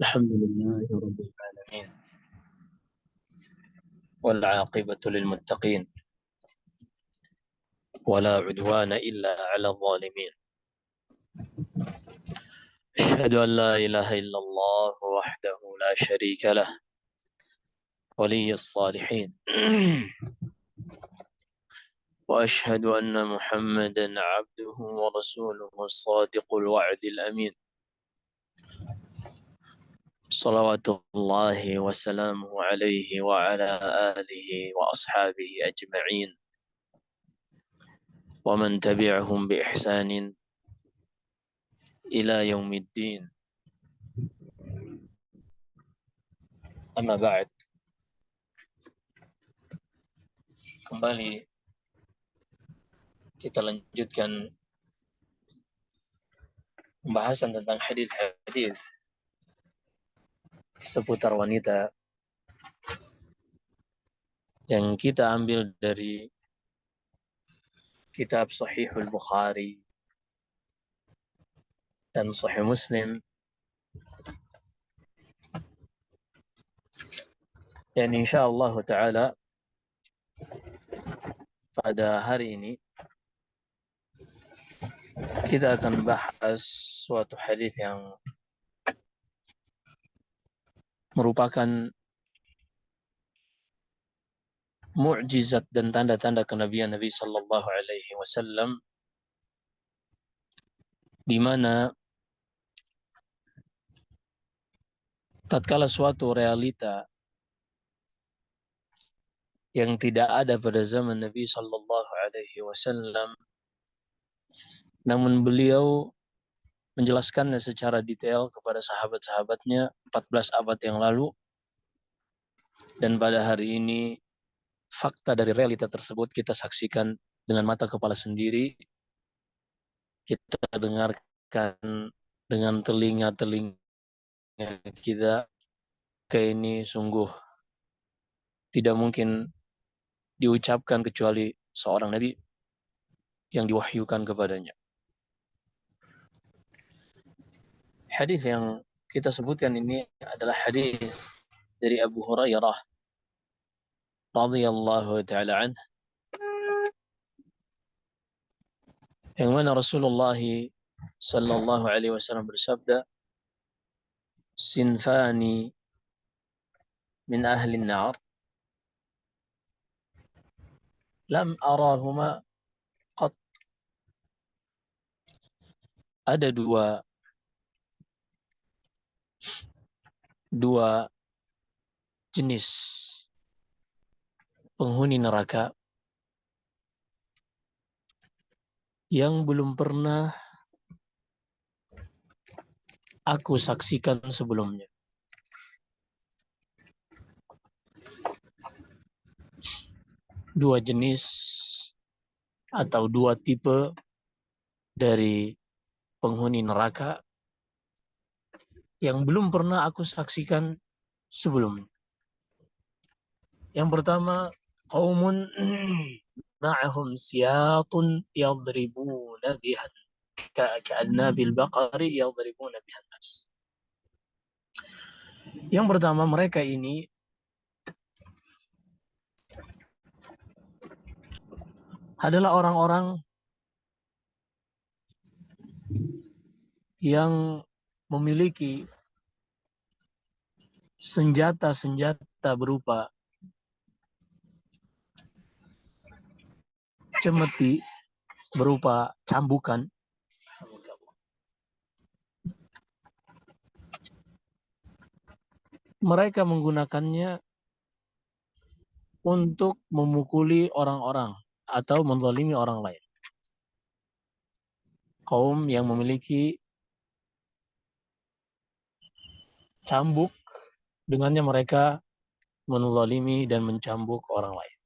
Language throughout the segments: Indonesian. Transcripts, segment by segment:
الحمد لله رب العالمين، والعاقبة للمتقين، ولا عدوان إلا على الظالمين. أشهد أن لا إله إلا الله وحده لا شريك له ولي الصالحين وأشهد أن محمدا عبده ورسوله الصادق الوعد الأمين، صلوات الله وسلامه عليه وعلى آله وأصحابه أجمعين ومن تبعهم بإحسان إلى يوم الدين. Amma ba'd. Kembali kita lanjutkan pembahasan tentang hadis-hadis seputar wanita yang kita ambil dari kitab Sahihul Bukhari dan Sahih Muslim, dan insyaallah ta'ala pada hari ini kita akan bahas suatu hadis yang merupakan mukjizat dan tanda-tanda kenabian Nabi sallallahu alaihi wasallam, di mana tatkala suatu realita yang tidak ada pada zaman Nabi sallallahu alaihi wasallam, namun beliau menjelaskannya secara detail kepada sahabat-sahabatnya 14 abad yang lalu, dan pada hari ini fakta dari realita tersebut kita saksikan dengan mata kepala sendiri, kita dengarkan dengan telinga-telinga kita. Ini sungguh tidak mungkin diucapkan kecuali seorang nabi yang diwahyukan kepadanya. Hadis yang kita sebutkan ini adalah hadis dari Abu Hurairah radhiyallahu taala anhu, yang mana Rasulullah sallallahu alaihi wasallam bersabda, "Sinfani min ahli an-nar lam arahuma qat." Ada dua jenis penghuni neraka yang belum pernah aku saksikan sebelumnya. Dua jenis atau dua tipe dari penghuni neraka yang belum pernah aku saksikan sebelumnya. Yang pertama, qaumun ma'ahum siyatun yadribuna biha ka'adnabil baqari yadribuna biha nas. Yang pertama, mereka ini adalah orang-orang yang memiliki senjata-senjata berupa cemeti, berupa cambukan, mereka menggunakannya untuk memukuli orang-orang atau menzalimi orang lain. Kaum yang memiliki cambuk, dengannya mereka menzalimi dan mencambuk orang lain.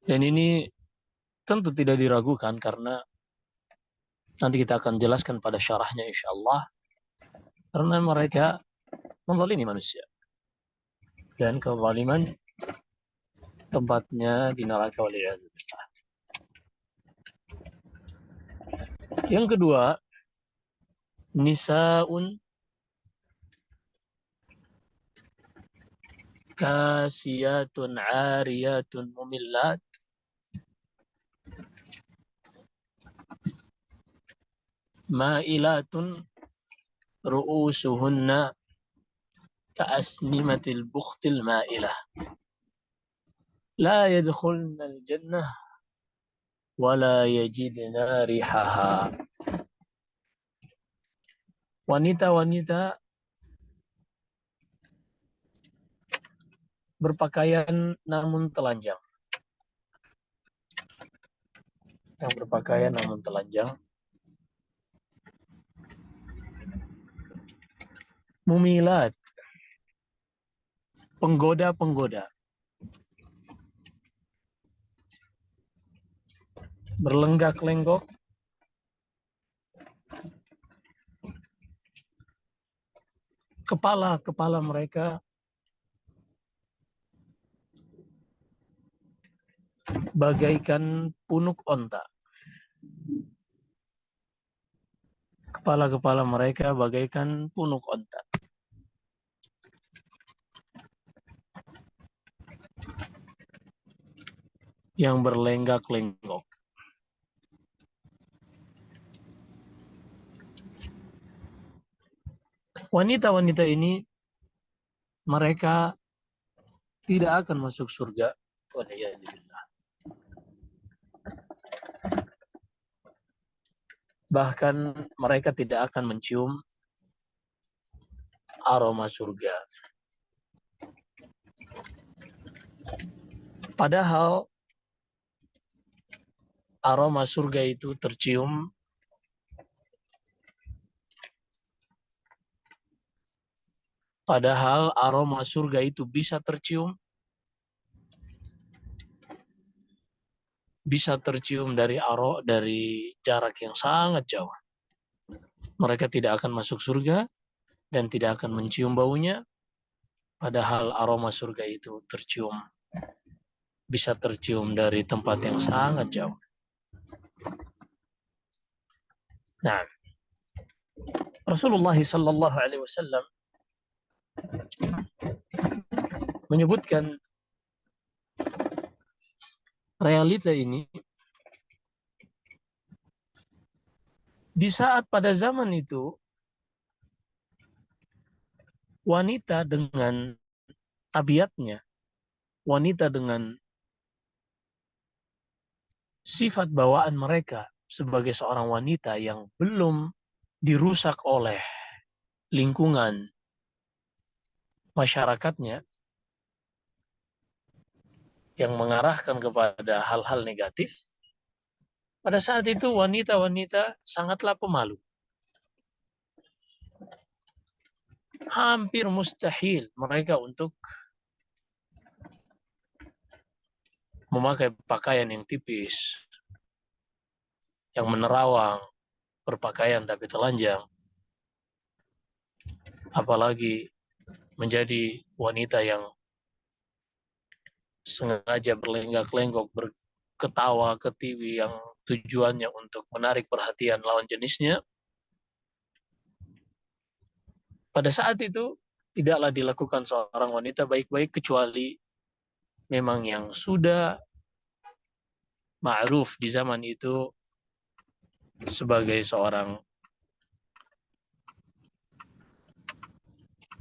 Dan ini tentu tidak diragukan karena nanti kita akan jelaskan pada syarahnya insyaallah, karena mereka menzalimi manusia. Dan kezaliman tempatnya di neraka waliyadzubillah. Yang kedua, Nisaun kasiyatun ariyatun mumillat ma'ilatun ru'usuhunna ka'asnimatil bukhtil ma'ilah la yadkhulnal jannah wa la yajidna rihaha. Wanita-wanita berpakaian namun telanjang. Yang berpakaian namun telanjang. Mumilat, penggoda-penggoda. Berlenggak-lenggok. Kepala-kepala mereka bagaikan punuk onta. Kepala-kepala mereka bagaikan punuk onta. Yang berlenggak-lenggok. Wanita-wanita ini mereka tidak akan masuk surga. Waliyadzubillah. Bahkan mereka tidak akan mencium aroma surga. Padahal aroma surga itu tercium bisa tercium dari jarak yang sangat jauh. Mereka tidak akan masuk surga dan tidak akan mencium baunya, padahal aroma surga itu bisa tercium dari tempat yang sangat jauh. Nah, Rasulullah sallallahu alaihi wasallam menyebutkan realita ini di saat pada zaman itu wanita dengan tabiatnya, wanita dengan sifat bawaan mereka sebagai seorang wanita yang belum dirusak oleh lingkungan masyarakatnya yang mengarahkan kepada hal-hal negatif, pada saat itu wanita-wanita sangatlah pemalu. Hampir mustahil mereka untuk memakai pakaian yang tipis, yang menerawang, berpakaian tapi telanjang. Apalagi menjadi wanita yang sengaja berlenggak-lenggok, berketawa ke TV yang tujuannya untuk menarik perhatian lawan jenisnya. Pada saat itu tidaklah dilakukan seorang wanita baik-baik kecuali memang yang sudah ma'ruf di zaman itu sebagai seorang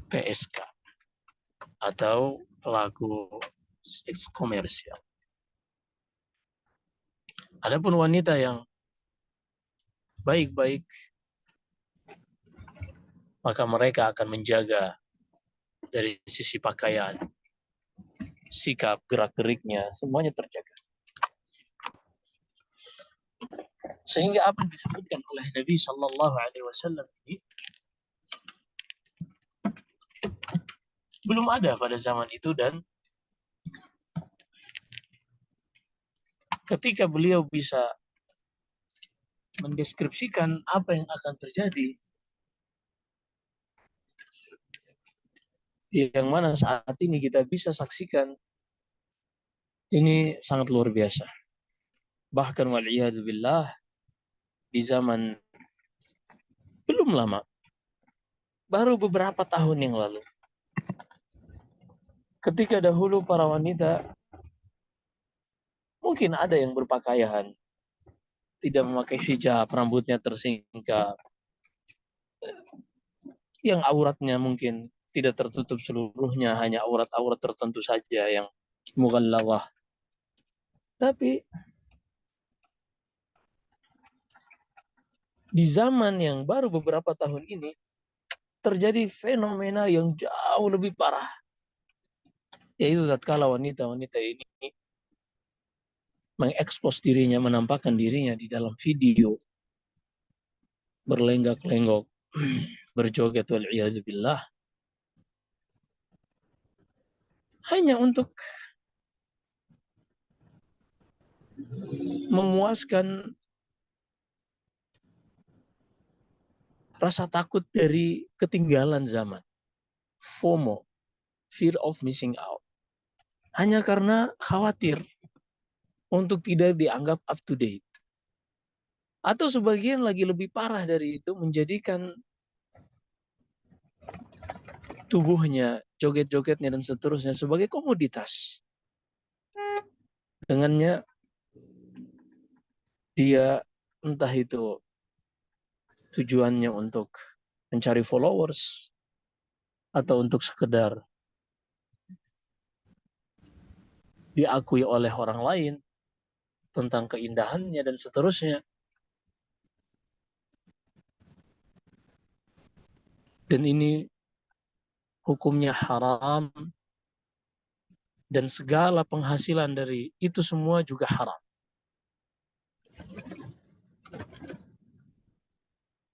PSK atau pelaku seks komersial. Adapun wanita yang baik-baik, maka mereka akan menjaga dari sisi pakaian, sikap, gerak-geriknya, semuanya terjaga. Sehingga apa yang disebutkan oleh Nabi Sallallahu Alaihi Wasallam ini belum ada pada zaman itu, dan ketika beliau bisa mendeskripsikan apa yang akan terjadi, yang mana saat ini kita bisa saksikan, ini sangat luar biasa. Bahkan wal'iyadzubillah, di zaman Belum lama, baru beberapa tahun yang lalu. Ketika dahulu para wanita mungkin ada yang berpakaian, tidak memakai hijab, rambutnya tersingkap, yang auratnya mungkin tidak tertutup seluruhnya, hanya aurat-aurat tertentu saja yang mughallawah. Tapi di zaman yang baru beberapa tahun ini terjadi fenomena yang jauh lebih parah, yaitu tatkala wanita-wanita ini mengekspos dirinya, menampakkan dirinya di dalam video, berlenggak-lenggok, berjoget wal'iyadzubillah, hanya untuk memuaskan rasa takut dari ketinggalan zaman. FOMO, fear of missing out. Hanya karena khawatir untuk tidak dianggap up to date. Atau sebagian lagi lebih parah dari itu, menjadikan tubuhnya, joget-jogetnya dan seterusnya sebagai komoditas. Dengannya dia entah itu tujuannya untuk mencari followers atau untuk sekedar diakui oleh orang lain tentang keindahannya dan seterusnya. Dan ini hukumnya haram dan segala penghasilan dari itu semua juga haram.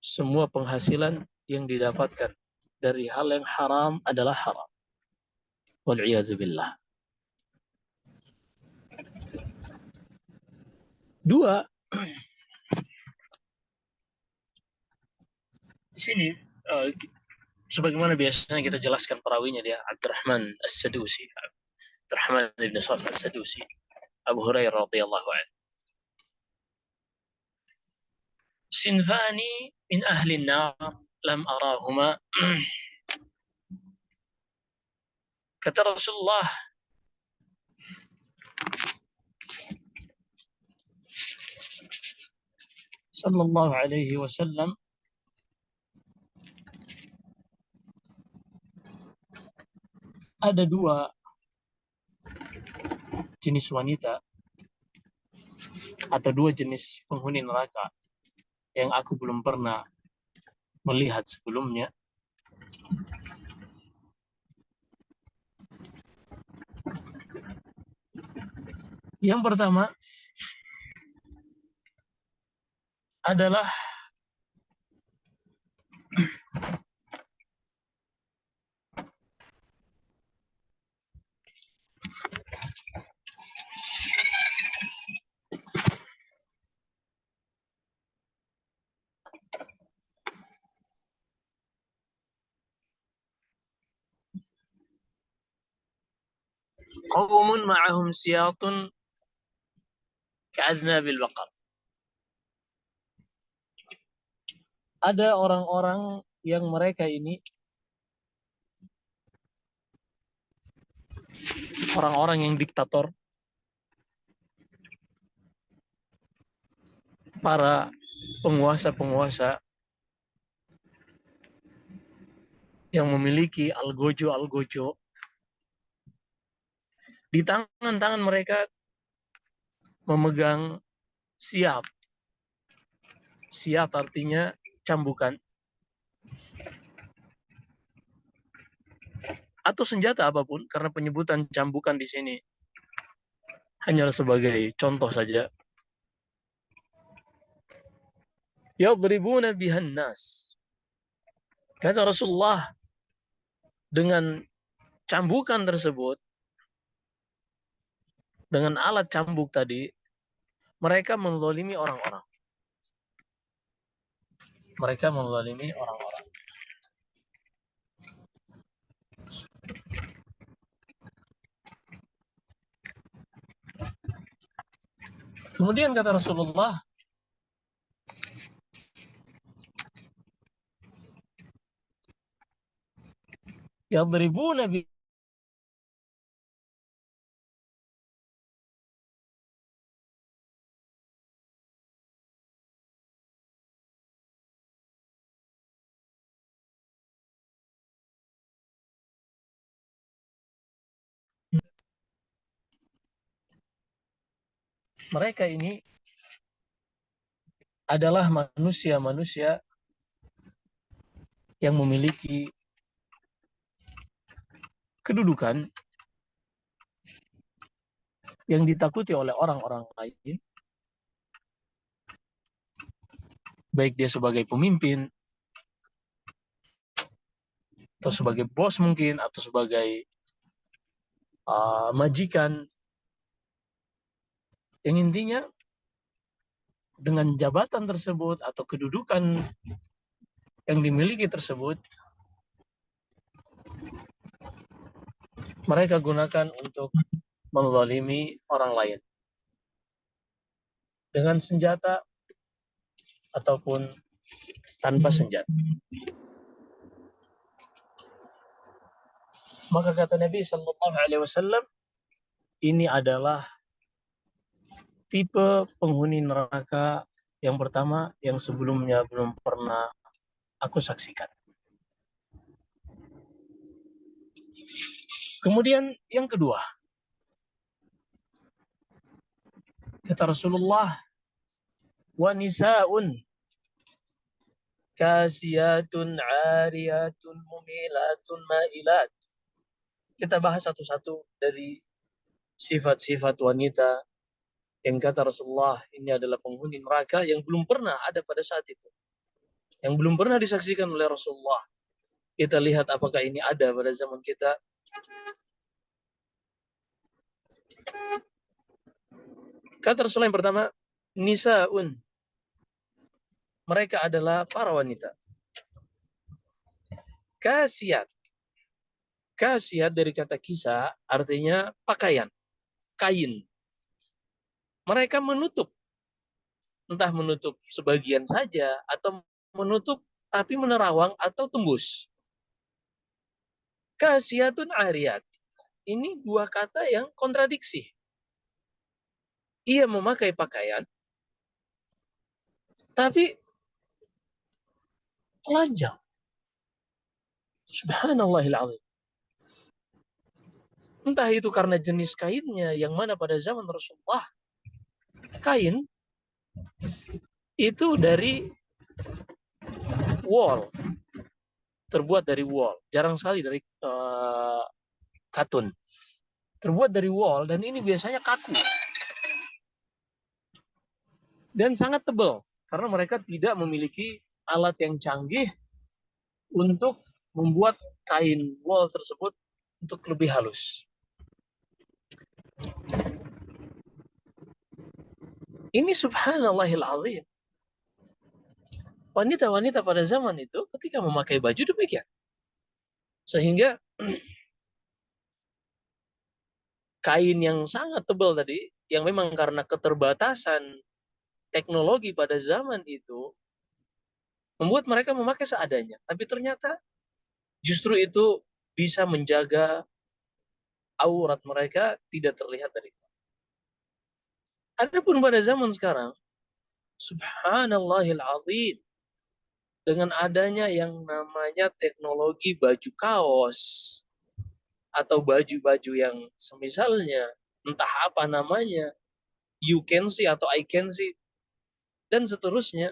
Semua penghasilan yang didapatkan dari hal yang haram adalah haram. Wal'iyazubillah. Dua, di sini sebagaimana biasanya kita jelaskan perawinya dia Abdurrahman As-Sadusi, Abdurrahman ibn Safar As-Sadusi, Abu Hurairah radhiyallahu anhu. Sinfani min ahli an-nar lam arahuma. Kata Rasulullah sallallahu alaihi wasallam, ada dua jenis wanita atau dua jenis penghuni neraka yang aku belum pernah melihat sebelumnya. Yang pertama adalah qaumun ma'ahum siyatun ka'adnabil baqar. Ada orang-orang yang mereka ini orang-orang yang diktator, para penguasa-penguasa yang memiliki algojo-algojo. Di tangan-tangan mereka memegang siap. Siap artinya cambukan. Atau senjata apapun, karena penyebutan cambukan di sini hanya sebagai contoh saja. Yadribuna bihan nas. Kata Rasulullah, dengan cambukan tersebut, dengan alat cambuk tadi, mereka menzalimi orang-orang. Mereka menzalimi orang-orang. Kemudian kata Rasulullah, Yadribuna bi mereka ini adalah manusia-manusia yang memiliki kedudukan yang ditakuti oleh orang-orang lain, baik dia sebagai pemimpin, atau sebagai bos mungkin, atau sebagai majikan, yang intinya dengan jabatan tersebut atau kedudukan yang dimiliki tersebut, mereka gunakan untuk menzalimi orang lain dengan senjata ataupun tanpa senjata. Maka kata Nabi Shallallahu Alaihi Wasallam, ini adalah tipe penghuni neraka yang pertama yang sebelumnya belum pernah aku saksikan. Kemudian yang kedua, kata Rasulullah, wa nisaun kasiyatun ariyatun mumilatun mailat. Kita bahas satu-satu dari sifat-sifat wanita yang kata Rasulullah ini adalah penghuni neraka yang belum pernah ada pada saat itu, yang belum pernah disaksikan oleh Rasulullah. Kita lihat apakah ini ada pada zaman kita. Kata Rasulullah yang pertama, nisaun, mereka adalah para wanita. Kasiyat, kasiyat dari kata kisa artinya pakaian, kain. Mereka menutup, entah menutup sebagian saja atau menutup tapi menerawang atau tembus. Kasiyatun ariyat. Ini dua kata yang kontradiksi. Ia memakai pakaian, tapi telanjang. Subhanallahil azim. Entah itu karena jenis kainnya, yang mana pada zaman Rasulullah, kain itu dari wool, terbuat dari wool. Jarang sekali dari katun. Terbuat dari wool, dan ini biasanya kaku. Dan sangat tebal, karena mereka tidak memiliki alat yang canggih untuk membuat kain wool tersebut untuk lebih halus. Ini subhanallahil azim. Wanita-wanita pada zaman itu ketika memakai baju demikian. Sehingga kain yang sangat tebal tadi, yang memang karena keterbatasan teknologi pada zaman itu, membuat mereka memakai seadanya. Tapi ternyata justru itu bisa menjaga aurat mereka tidak terlihat dari. Adapun pada zaman sekarang, subhanallahil azim, dengan adanya yang namanya teknologi baju kaos atau baju-baju yang semisalnya, entah apa namanya, you can see atau I can see, dan seterusnya.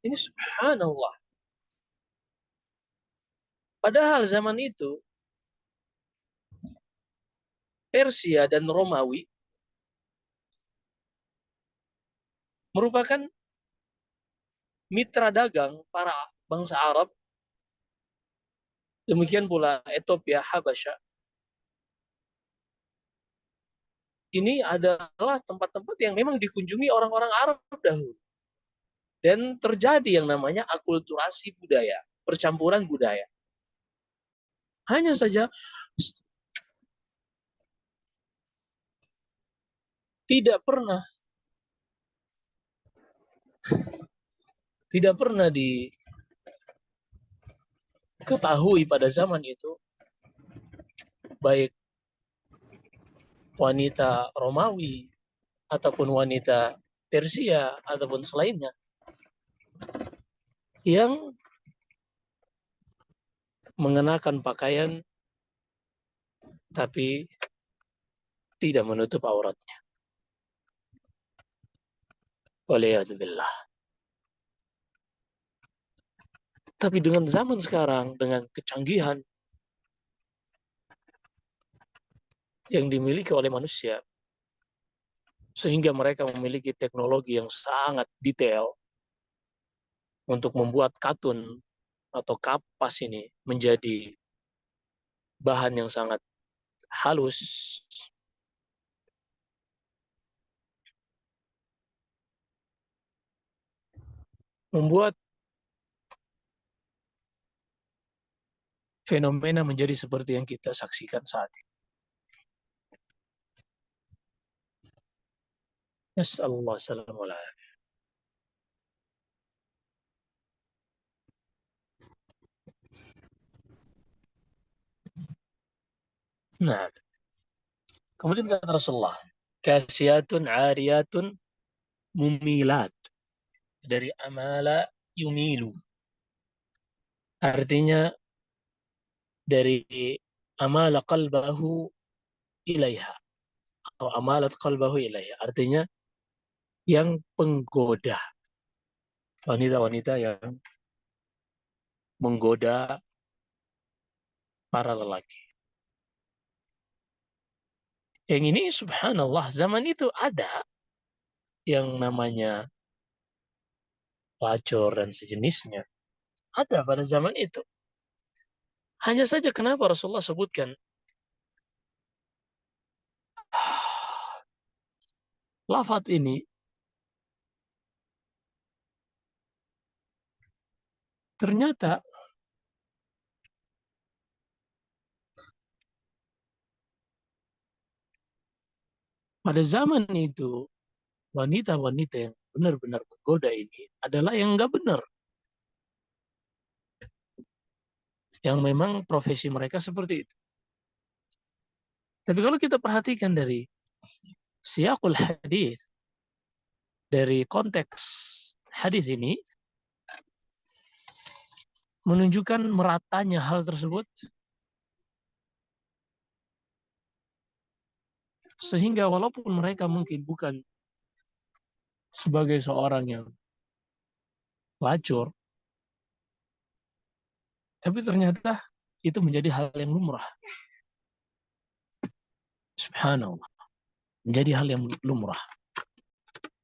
Ini subhanallah. Padahal zaman itu, Persia dan Romawi merupakan mitra dagang para bangsa Arab, demikian pula Ethiopia, Habasya. Ini adalah tempat-tempat yang memang dikunjungi orang-orang Arab dahulu. Dan terjadi yang namanya akulturasi budaya, percampuran budaya. Hanya saja Tidak pernah diketahui pada zaman itu, baik wanita Romawi ataupun wanita Persia ataupun selainnya, yang mengenakan pakaian tapi tidak menutup auratnya. Waliyahzubillah. Tapi dengan zaman sekarang, dengan kecanggihan yang dimiliki oleh manusia, sehingga mereka memiliki teknologi yang sangat detail untuk membuat katun atau kapas ini menjadi bahan yang sangat halus, membuat fenomena menjadi seperti yang kita saksikan saat ini. Nasallallahu alaihi wasallam. Nah, kemudian kata Rasulullah, kasiyatun ariyatun mumilat, dari amala yumilu. Artinya dari amala qalbahu ilaiha atau amalat qalbahu ilaiha. Artinya yang penggoda, wanita-wanita yang menggoda para lelaki. Yang ini subhanallah, zaman itu ada yang namanya pelacur dan sejenisnya. Ada pada zaman itu. Hanya saja kenapa Rasulullah sebutkan lafaz ini, ternyata pada zaman itu wanita-wanita yang benar-benar menggoda ini adalah yang enggak benar. Yang memang profesi mereka seperti itu. Tapi kalau kita perhatikan dari siyaqul hadis, dari konteks hadis ini, menunjukkan meratanya hal tersebut, sehingga walaupun mereka mungkin bukan sebagai seorang yang pelacur, tapi ternyata itu menjadi hal yang lumrah. Subhanallah. Menjadi hal yang lumrah.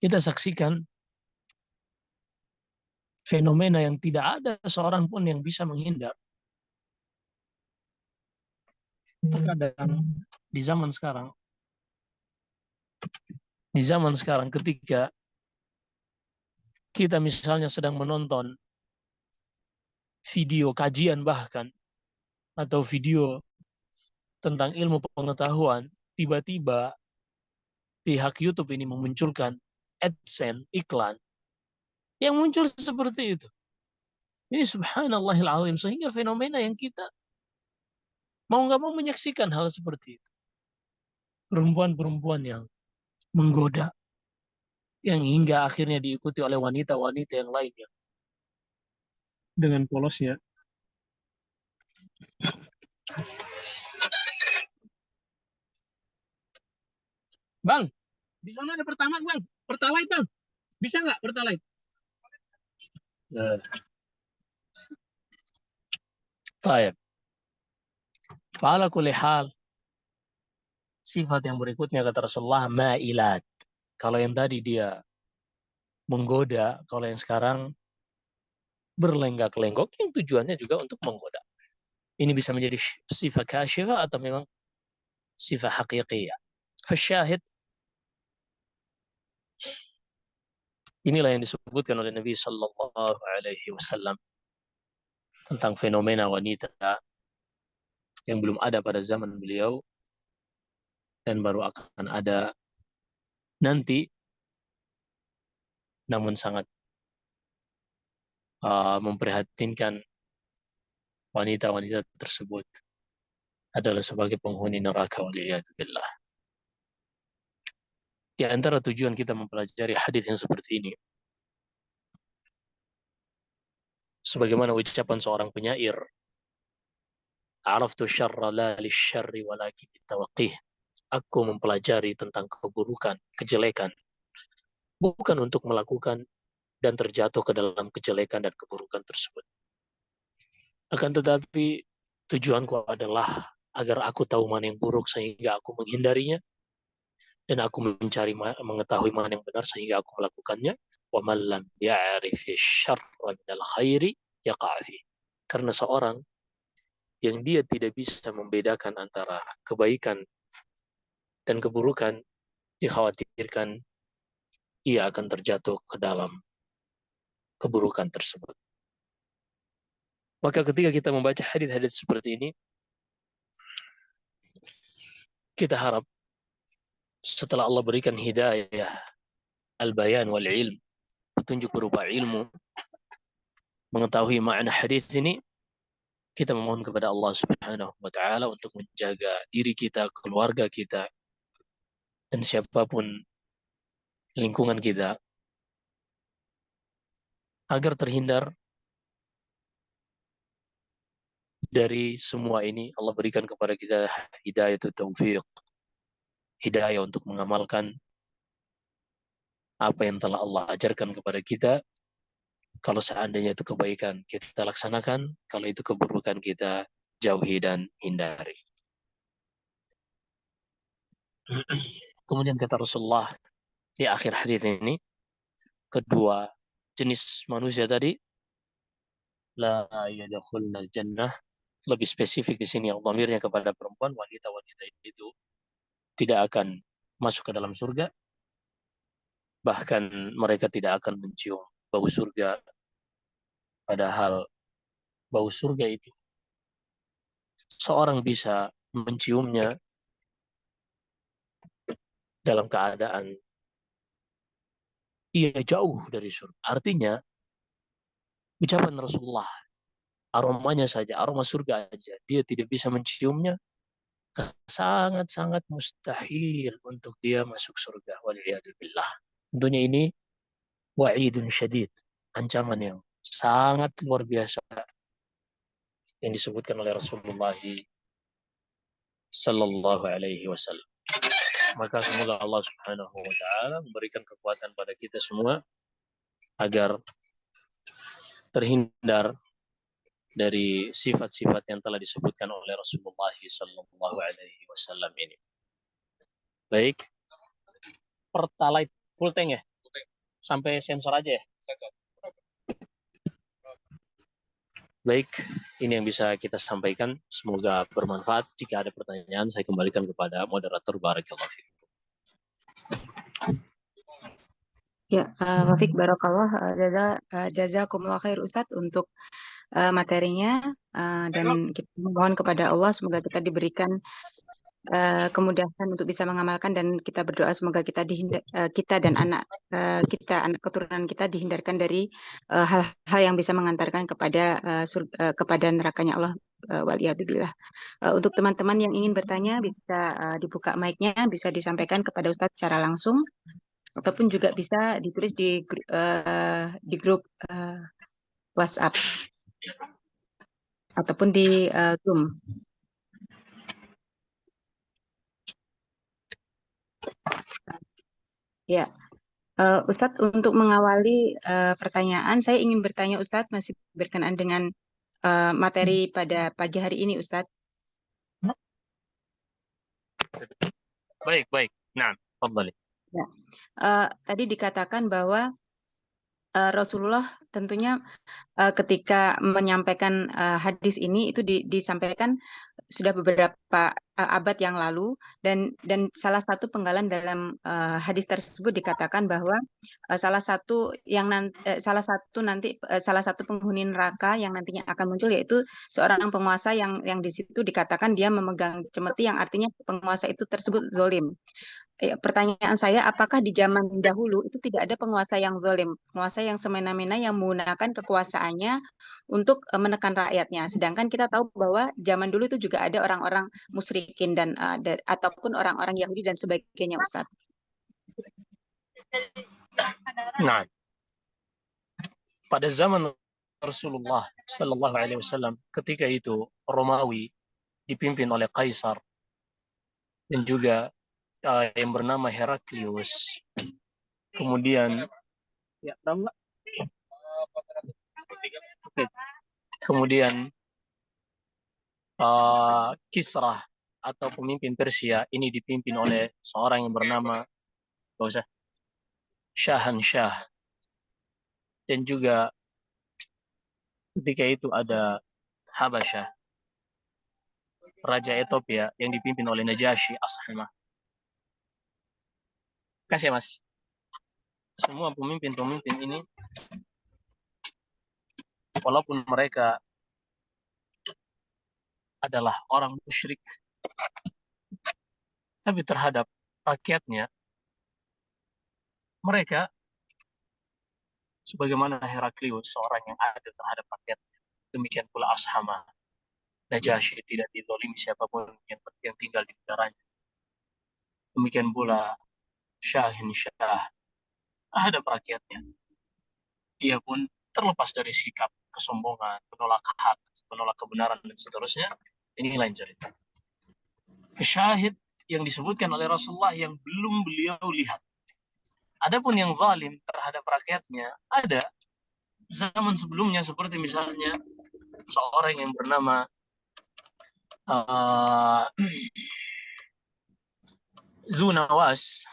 Kita saksikan fenomena yang tidak ada seorang pun yang bisa menghindar. Terkadang di zaman sekarang ketika kita misalnya sedang menonton video kajian bahkan, atau video tentang ilmu pengetahuan, tiba-tiba pihak YouTube ini memunculkan AdSense, iklan, yang muncul seperti itu. Ini subhanallahil azim, sehingga fenomena yang kita mau nggak mau menyaksikan hal seperti itu. Perempuan-perempuan yang menggoda, yang hingga akhirnya diikuti oleh wanita-wanita yang lainnya dengan polosnya. Bang, di sana ada pertamax bang, pertalite bang, bisa nggak pertalite? Baik. Fa'ala kulli hal, sifat yang berikutnya kata Rasulullah ma'ilat. Kalau yang tadi dia menggoda, kalau yang sekarang berlenggak-lenggok, yang tujuannya juga untuk menggoda. Ini bisa menjadi sifat kasyifah atau memang sifat haqiqiyah. Fasyahid, inilah yang disebutkan oleh Nabi Sallallahu Alaihi Wasallam tentang fenomena wanita yang belum ada pada zaman beliau dan baru akan ada nanti, namun sangat memprihatinkan wanita-wanita tersebut adalah sebagai penghuni neraka, waliyadzubillah. Di antara tujuan kita mempelajari hadis yang seperti ini, sebagaimana ucapan seorang penyair, "Araftu syarra la lisyarri walakin tawaqih." Aku mempelajari tentang keburukan, kejelekan, bukan untuk melakukan dan terjatuh ke dalam kejelekan dan keburukan tersebut. Akan tetapi tujuanku adalah agar aku tahu mana yang buruk sehingga aku menghindarinya, dan aku mencari mengetahui mana yang benar sehingga aku melakukannya. Wa man lam ya'rif syarra minal khairi yaqa' fi. Karena seorang yang dia tidak bisa membedakan antara kebaikan dan keburukan, dikhawatirkan ia akan terjatuh ke dalam keburukan tersebut. Maka ketika kita membaca hadis-hadis seperti ini, kita harap setelah Allah berikan hidayah, al-bayan wal ilm, petunjuk berupa ilmu, mengetahui makna hadis ini, kita memohon kepada Allah Subhanahu wa taala untuk menjaga diri kita, keluarga kita, dan siapapun lingkungan kita agar terhindar dari semua ini. Allah berikan kepada kita hidayah taufik, hidayah untuk mengamalkan apa yang telah Allah ajarkan kepada kita. Kalau seandainya itu kebaikan, kita laksanakan. Kalau itu keburukan, kita jauhi dan hindari. Kemudian kata Rasulullah di akhir hadis ini, kedua jenis manusia tadi, la yadkhulul jannah, lebih spesifik di sini yang dhamirnya kepada perempuan, wanita-wanita itu tidak akan masuk ke dalam surga, bahkan mereka tidak akan mencium bau surga, padahal bau surga itu seorang bisa menciumnya dalam keadaan ia jauh dari surga. Artinya ucapan Rasulullah, aromanya saja, aroma surga aja, dia tidak bisa menciumnya, sangat-sangat mustahil untuk dia masuk surga. Waliyadzubillah. Tentunya ini wa'idun syadid, ancaman yang sangat luar biasa yang disebutkan oleh Rasulullah sallallahu alaihi wasallam. Maka semoga Allah Subhanahu wa taala memberikan kekuatan pada kita semua agar terhindar dari sifat-sifat yang telah disebutkan oleh Rasulullah sallallahu alaihi wasallam ini. Baik. Pertalite full tank ya? Sampai sensor aja ya? Baik, ini yang bisa kita sampaikan. Semoga bermanfaat. Jika ada pertanyaan, saya kembalikan kepada moderator. Barakallahu fiikum. Ya, Wafik Barakallah, jazakumullah khair Ustadz untuk materinya, dan kita mohon kepada Allah semoga kita diberikan kemudahan untuk bisa mengamalkan, dan kita berdoa semoga kita kita dan anak keturunan kita dihindarkan dari hal-hal yang bisa mengantarkan kepada nerakanya Allah, waliyadzubillah. Untuk teman-teman yang ingin bertanya bisa dibuka mic-nya, bisa disampaikan kepada Ustadz secara langsung, ataupun juga bisa ditulis di grup WhatsApp ataupun di Zoom. Ya, Ustadz, untuk mengawali pertanyaan, saya ingin bertanya Ustadz, masih berkenaan dengan materi pada pagi hari ini Ustadz. Baik. Nah, fadhali. Ya. Tadi dikatakan bahwa Rasulullah tentunya ketika menyampaikan hadis ini itu disampaikan sudah beberapa abad yang lalu, dan salah satu penggalan dalam hadis tersebut dikatakan bahwa salah satu penghuni neraka yang nantinya akan muncul yaitu seorang penguasa yang di situ dikatakan dia memegang cemeti, yang artinya penguasa itu tersebut zolim. pertanyaan saya, apakah di zaman dahulu itu tidak ada penguasa yang zalim, penguasa yang semena-mena yang menggunakan kekuasaannya untuk menekan rakyatnya. Sedangkan kita tahu bahwa zaman dulu itu juga ada orang-orang musyrikin dan ataupun orang-orang Yahudi dan sebagainya, Ustadz. Nah, pada zaman Rasulullah Shallallahu Alaihi Wasallam, ketika itu Romawi dipimpin oleh Kaisar dan juga yang bernama Heraklius. Kemudian, ya, nama? Kemudian Kisra atau pemimpin Persia ini dipimpin oleh seorang yang bernama Syahansyah, dan juga ketika itu ada Habasyah, Raja Ethiopia yang dipimpin oleh Najasyi Ashama. Kasih Mas. Semua pemimpin-pemimpin ini, walaupun mereka adalah orang musyrik, tapi terhadap rakyatnya, mereka sebagaimana Heraklius, seorang yang adil terhadap rakyatnya. Demikian pula Ashama, Najasyi tidak dizalimi siapapun yang tinggal di negaranya. Demikian pula Syahinsyah terhadap rakyatnya. Ia pun terlepas dari sikap kesombongan, menolak hak, menolak kebenaran, dan seterusnya. Ini lain cerita. Syahid yang disebutkan oleh Rasulullah yang belum beliau lihat. Adapun yang zalim terhadap rakyatnya ada zaman sebelumnya, seperti misalnya seorang yang bernama Zunawas.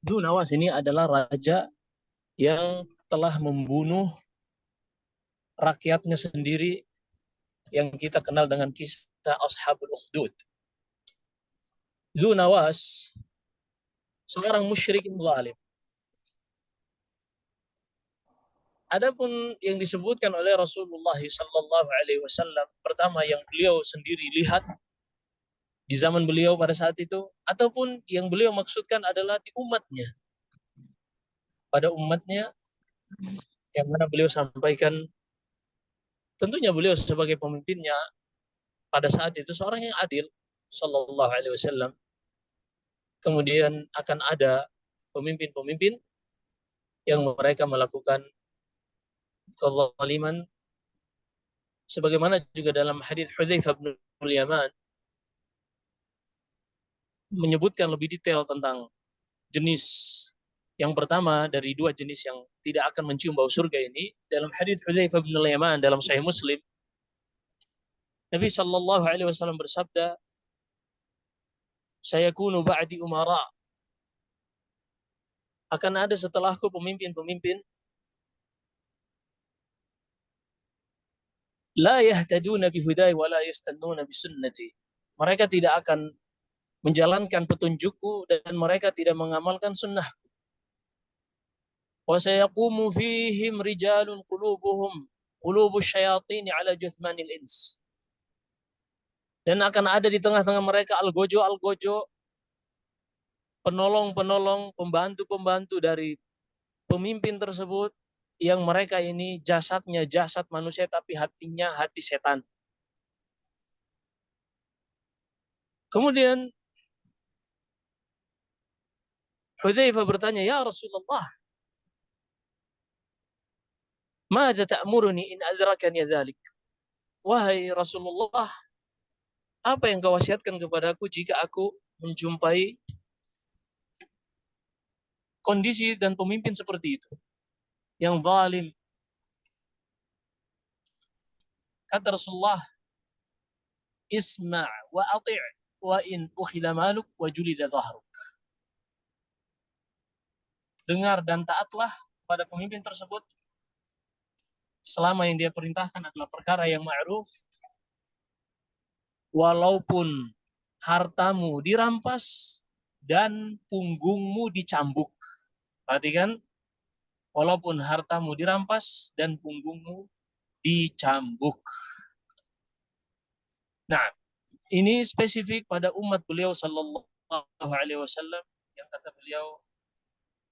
Zunawas ini adalah raja yang telah membunuh rakyatnya sendiri yang kita kenal dengan kisah Ashabul Ukhdud. Zunawas seorang musyrik yang zalim. Adapun yang disebutkan oleh Rasulullah sallallahu alaihi wasallam, pertama yang beliau sendiri lihat di zaman beliau pada saat itu, ataupun yang beliau maksudkan adalah di umatnya. Pada umatnya yang mana beliau sampaikan, tentunya beliau sebagai pemimpinnya pada saat itu seorang yang adil sallallahu alaihi wasallam. Kemudian akan ada pemimpin-pemimpin yang mereka melakukan kezaliman, sebagaimana juga dalam hadis Hudzaifah bin Yaman menyebutkan lebih detail tentang jenis yang pertama dari dua jenis yang tidak akan mencium bau surga ini. Dalam hadis Hudzaifah bin Yaman dalam Sahih Muslim, Nabi sallallahu alaihi wasallam bersabda, "Sayakunu ba'di umara." Akan ada setelahku pemimpin-pemimpin la yahtaduna bihudai wa la yastannuna bisunnati. Mereka tidak akan menjalankan petunjukku dan mereka tidak mengamalkan sunnahku. Wa sayaqumu fihim rijalun qulubuhum qulubus syayatin ala juthmanil ins. Dan akan ada di tengah-tengah mereka al-gojo, penolong-penolong, pembantu-pembantu dari pemimpin tersebut, yang mereka ini jasadnya jasad manusia tapi hatinya hati setan. Kemudian Hudzaifah bertanya, "Ya Rasulullah, madza ta'muruni in adrakani dzalik?" Wahai Rasulullah, apa yang kau wasiatkan kepadaku jika aku menjumpai kondisi dan pemimpin seperti itu, yang zalim? Kata Rasulullah, "Isma' wa ati' wa in ukhila maluk wa julida dhahruk." Dengar dan taatlah pada pemimpin tersebut selama yang dia perintahkan adalah perkara yang ma'ruf, walaupun hartamu dirampas dan punggungmu dicambuk. Perhatikan, walaupun hartamu dirampas dan punggungmu dicambuk. Nah, ini spesifik pada umat beliau sallallahu alaihi wasallam yang kata beliau,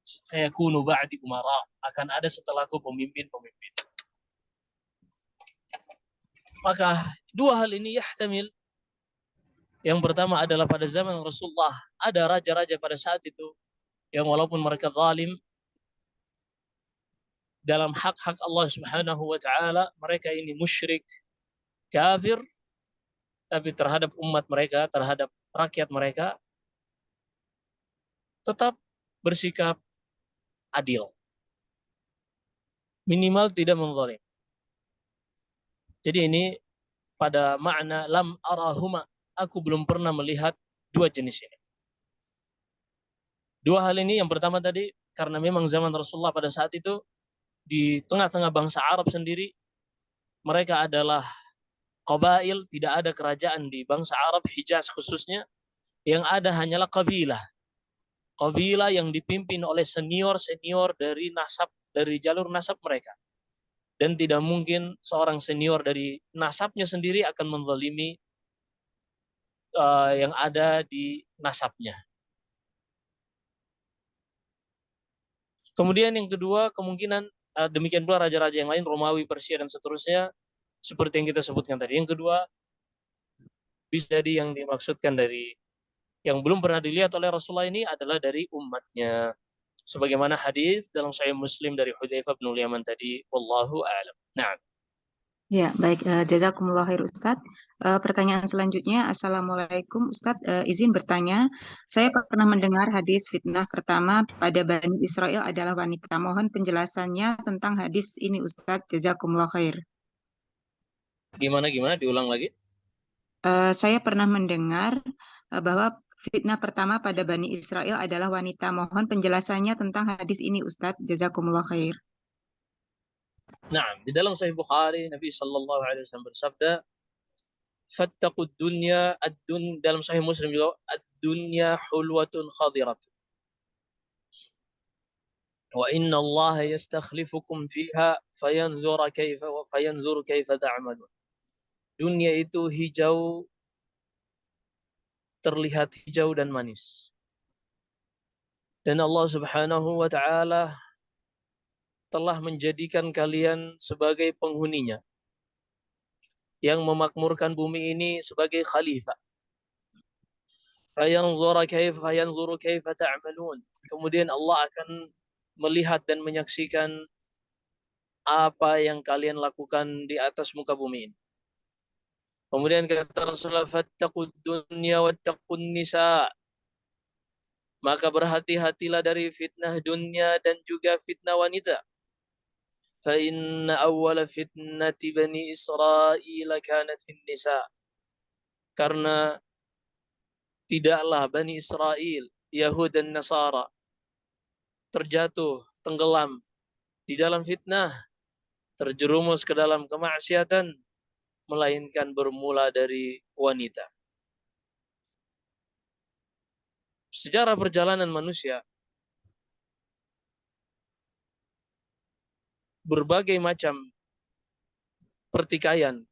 sayakunu ba'di umara, akan ada setelahku pemimpin-pemimpin. Maka dua hal ini yahtamil. Yang pertama adalah pada zaman Rasulullah ada raja-raja pada saat itu yang walaupun mereka zalim dalam hak-hak Allah Subhanahu wa taala, mereka ini musyrik, kafir, tapi terhadap umat mereka, terhadap rakyat mereka tetap bersikap adil. Minimal tidak menzalim. Jadi ini pada makna lam arahuma, aku belum pernah melihat dua jenis ini. Dua hal ini, yang pertama tadi, karena memang zaman Rasulullah pada saat itu, di tengah-tengah bangsa Arab sendiri, mereka adalah qabail, tidak ada kerajaan di bangsa Arab, Hijaz khususnya, yang ada hanyalah kabilah. Kabilah yang dipimpin oleh senior-senior dari jalur nasab mereka. Dan tidak mungkin seorang senior dari nasabnya sendiri akan menzalimi yang ada di nasabnya. Kemudian yang kedua, kemungkinan demikian pula raja-raja yang lain, Romawi, Persia, dan seterusnya, seperti yang kita sebutkan tadi. Yang kedua, bisa jadi yang dimaksudkan dari yang belum pernah dilihat oleh Rasulullah ini adalah dari umatnya. Sebagaimana hadis dalam Sahih Muslim dari Hudzaifah bin Yaman tadi, wallahu a'lam. Nah, Ya, baik. Jazakumullah khair Ustadz. Pertanyaan selanjutnya, Assalamualaikum Ustadz. Izin bertanya, saya pernah mendengar hadis fitnah pertama pada Bani Israel adalah wanita. Mohon penjelasannya tentang hadis ini Ustadz. Jazakumullah khair. gimana diulang lagi? Saya pernah mendengar bahwa fitnah pertama pada Bani Israel adalah wanita. Mohon penjelasannya tentang hadis ini Ustadz. Jazakumullah khair. Nah, di dalam Sahih Bukhari, Nabi Sallallahu Alaihi Wasallam bersabda, "Fattaqud dunya dalam Sahih Muslim juga, ad-dunya hulwatun khadiratun. Wa inna Allah yastakhlifukum fiha fayanzur kaifa ta'malun." Dunia itu hijau, terlihat hijau dan manis. Dan Allah Subhanahu wa taala telah menjadikan kalian sebagai penghuninya, yang memakmurkan bumi ini sebagai khalifah. Fayanzuru kaifa ta'malun. Kemudian Allah akan melihat dan menyaksikan apa yang kalian lakukan di atas muka bumi ini. Kemudian kata Rasulullah, fattaqud dunya wattaqun nisa. Maka berhati-hatilah dari fitnah dunia dan juga fitnah wanita. Fa inna awwala fitnati bani Israil kanat fin nisa. Karena tidaklah Bani Israel, Yahud dan Nasara, terjatuh, tenggelam di dalam fitnah, terjerumus ke dalam kemaksiatan, melainkan bermula dari wanita. Sejarah perjalanan manusia, berbagai macam pertikaian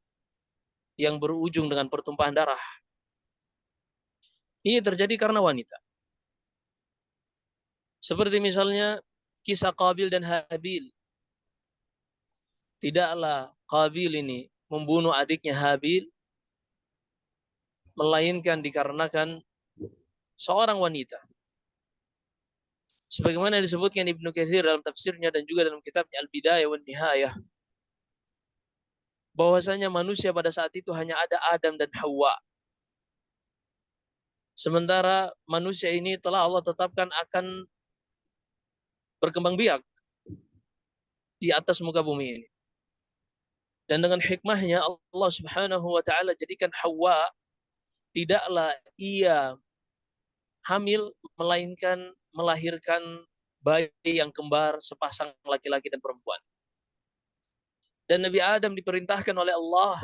yang berujung dengan pertumpahan darah, ini terjadi karena wanita. Seperti misalnya kisah Qabil dan Habil. Tidaklah Qabil ini membunuh adiknya Habil, melainkan dikarenakan seorang wanita. Sebagaimana disebutkan Ibnu Katsir dalam tafsirnya dan juga dalam kitabnya Al-Bidayah wan Nihayah, bahwasanya manusia pada saat itu hanya ada Adam dan Hawa. Sementara manusia ini telah Allah tetapkan akan berkembang biak di atas muka bumi ini. Dan dengan hikmahnya Allah Subhanahu wa taala jadikan Hawa tidaklah ia hamil, melainkan melahirkan bayi yang kembar sepasang laki-laki dan perempuan. Dan Nabi Adam diperintahkan oleh Allah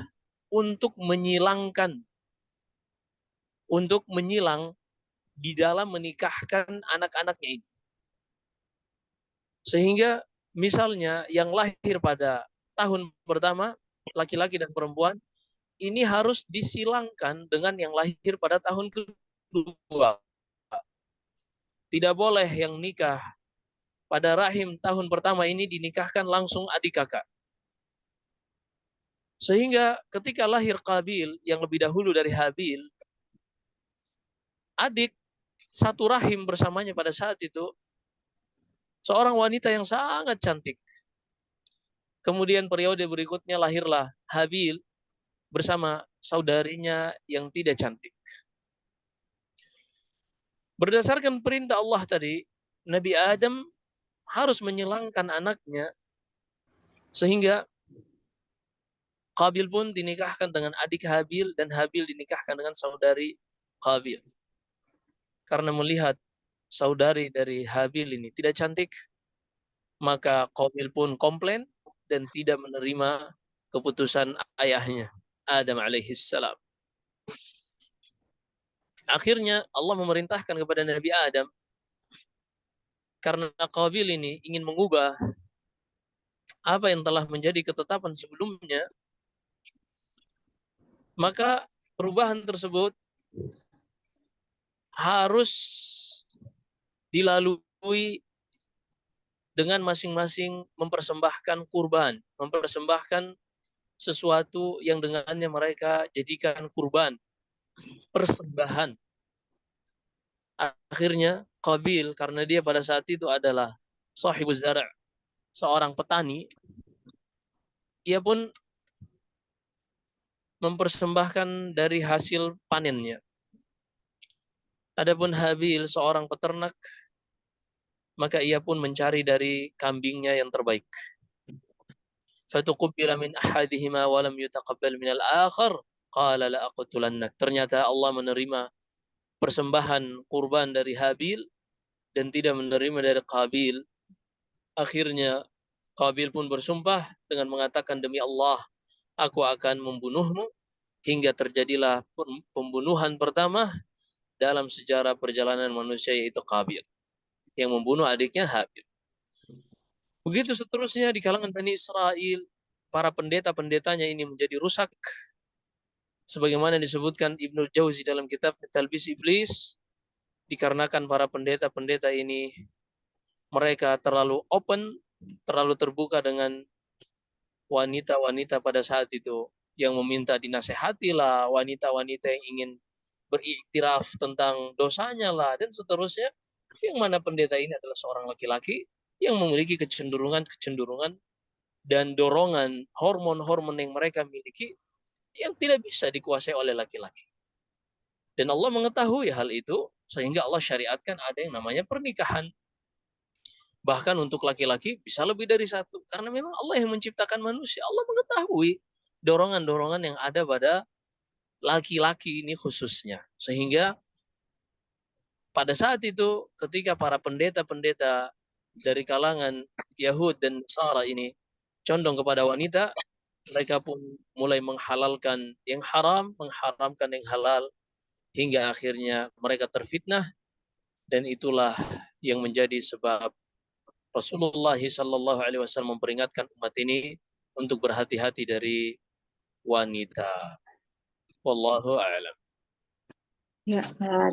untuk menyilang di dalam menikahkan anak-anaknya ini. Sehingga misalnya yang lahir pada tahun pertama, laki-laki dan perempuan, ini harus disilangkan dengan yang lahir pada tahun kedua. Tidak boleh yang nikah pada rahim tahun pertama ini dinikahkan langsung adik kakak. Sehingga ketika lahir Qabil yang lebih dahulu dari Habil, adik satu rahim bersamanya pada saat itu, seorang wanita yang sangat cantik. Kemudian periode berikutnya lahirlah Habil bersama saudarinya yang tidak cantik. Berdasarkan perintah Allah tadi, Nabi Adam harus menyelangkan anaknya sehingga Qabil pun dinikahkan dengan adik Habil dan Habil dinikahkan dengan saudari Qabil. Karena melihat saudari dari Habil ini tidak cantik, maka Qabil pun komplain dan tidak menerima keputusan ayahnya, Adam alaihissalam. Akhirnya Allah memerintahkan kepada Nabi Adam, karena Qabil ini ingin mengubah apa yang telah menjadi ketetapan sebelumnya, maka perubahan tersebut harus dilalui dengan masing-masing mempersembahkan kurban, mempersembahkan sesuatu yang dengannya mereka jadikan kurban, persembahan. Akhirnya Qabil, karena dia pada saat itu adalah sahibuz zara', seorang petani, ia pun mempersembahkan dari hasil panennya. Adapun Habil, seorang peternak, maka ia pun mencari dari kambingnya yang terbaik. Fatuqabbala min ahadihima wa lam yutaqabbal min al-akhar qala la aqtulannak. Ternyata Allah menerima persembahan kurban dari Habil dan tidak menerima dari Qabil. Akhirnya Qabil pun bersumpah dengan mengatakan, demi Allah, aku akan membunuhmu, hingga terjadilah pembunuhan pertama dalam sejarah perjalanan manusia, yaitu Qabil yang membunuh adiknya Habil. Begitu seterusnya di kalangan Bani Israel, para pendeta-pendetanya ini menjadi rusak. Sebagaimana disebutkan Ibnu Jauzi dalam kitab Talbis Iblis, dikarenakan para pendeta-pendeta ini mereka terlalu open, terlalu terbuka dengan wanita-wanita pada saat itu yang meminta dinasehatilah, wanita-wanita yang ingin beriktiraf tentang dosanya lah, dan seterusnya. Yang mana pendeta ini adalah seorang laki-laki yang memiliki kecenderungan dan dorongan hormon-hormon yang mereka miliki yang tidak bisa dikuasai oleh laki-laki. Dan Allah mengetahui hal itu, sehingga Allah syariatkan ada yang namanya pernikahan. Bahkan untuk laki-laki bisa lebih dari satu. Karena memang Allah yang menciptakan manusia. Allah mengetahui dorongan-dorongan yang ada pada laki-laki ini khususnya. Sehingga pada saat itu ketika para pendeta-pendeta dari kalangan Yahud dan Nasara ini condong kepada wanita, mereka pun mulai menghalalkan yang haram, mengharamkan yang halal, hingga akhirnya mereka terfitnah, dan itulah yang menjadi sebab Rasulullah SAW memperingatkan umat ini untuk berhati-hati dari wanita. Wallahu a'lam. Ya,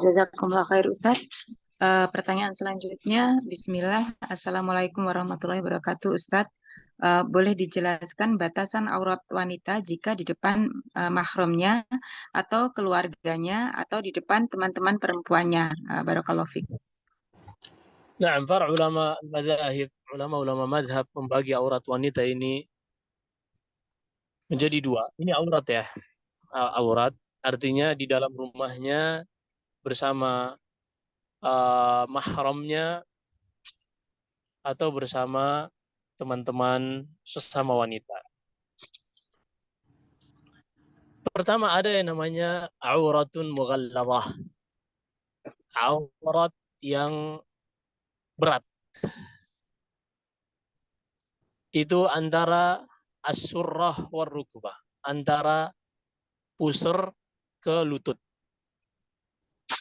jazakumullah khair Ustaz. Pertanyaan selanjutnya, Bismillah. Assalamualaikum warahmatullahi wabarakatuh Ustaz. Boleh dijelaskan batasan aurat wanita jika di depan mahramnya atau keluarganya atau di depan teman-teman perempuannya? Barakallahu fiik. Nah, para ulama mazahib, ulama-ulama madhab membagi aurat wanita ini menjadi dua. Ini aurat ya. Aurat artinya di dalam rumahnya bersama mahramnya atau bersama teman-teman sesama wanita. Pertama ada yang namanya auratun mughalladhah. Aurat yang berat. Itu antara as-surrah war rukbah, antara pusar ke lutut.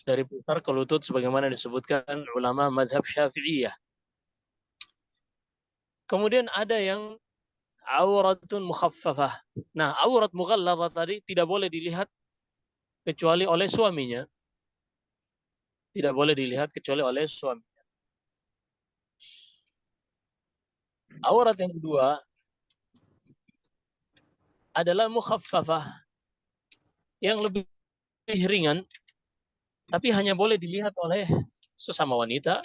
Dari pusar ke lutut sebagaimana disebutkan ulama mazhab Syafi'iyah. Kemudian ada yang auratun mukhaffafah. Nah, aurat mughalladhah tadi tidak boleh dilihat kecuali oleh suaminya. Tidak boleh dilihat kecuali oleh suami. Aurat yang kedua adalah mukhaffafah, yang lebih ringan, tapi hanya boleh dilihat oleh sesama wanita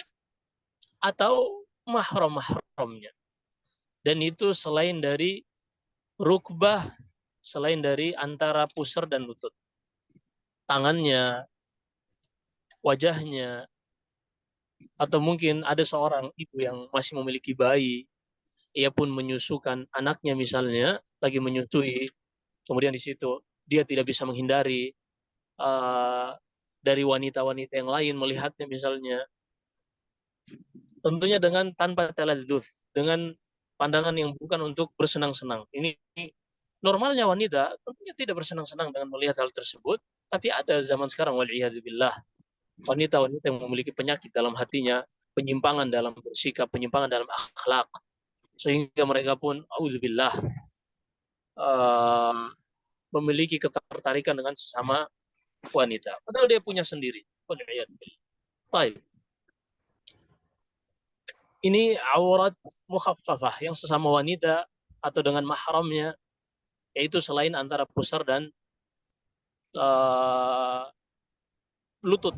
atau mahram-mahramnya. Dan itu selain dari rukbah, selain dari antara pusar dan lutut. Tangannya, wajahnya, atau mungkin ada seorang ibu yang masih memiliki bayi, ia pun menyusukan anaknya misalnya, lagi menyusui, kemudian di situ dia tidak bisa menghindari uh, dari wanita-wanita yang lain melihatnya misalnya, tentunya dengan tanpa taladzuz, dengan pandangan yang bukan untuk bersenang-senang. Ini normalnya wanita tentunya tidak bersenang-senang dengan melihat hal tersebut, tapi ada zaman sekarang waliyadzubillah wanita-wanita yang memiliki penyakit dalam hatinya, penyimpangan dalam bersikap, penyimpangan dalam akhlak, sehingga mereka pun auzubillah uh, memiliki ketertarikan dengan sesama wanita. Padahal dia punya sendiri. Baik. Ini aurat mukhaffafah yang sesama wanita atau dengan mahramnya, yaitu selain antara pusar dan uh, lutut.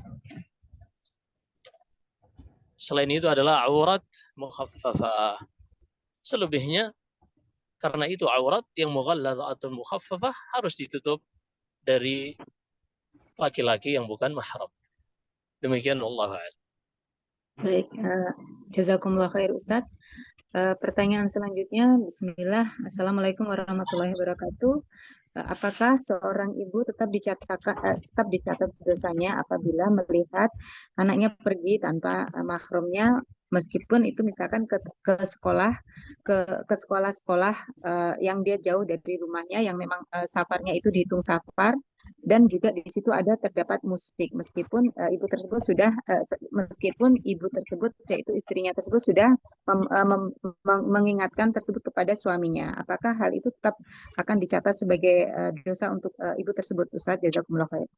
Selain itu adalah aurat mukhaffafah. Selebihnya karena itu aurat yang mughalladhah atau mukhaffafah harus ditutup dari laki-laki yang bukan mahram. Demikian Allah. Baik, jazakumullah khair Ustaz. Pertanyaan selanjutnya, Bismillah. Assalamualaikum warahmatullahi wabarakatuh. Apakah seorang ibu tetap dicatat dosanya apabila melihat anaknya pergi tanpa mahramnya, meskipun itu misalkan ke sekolah ke sekolah-sekolah yang dia jauh dari rumahnya, yang memang safarnya itu dihitung safar, dan juga di situ terdapat musik, meskipun ibu tersebut, yaitu istrinya tersebut, sudah mengingatkan tersebut kepada suaminya. Apakah hal itu tetap akan dicatat sebagai dosa untuk ibu tersebut, Ustaz? Jazakumullah khair.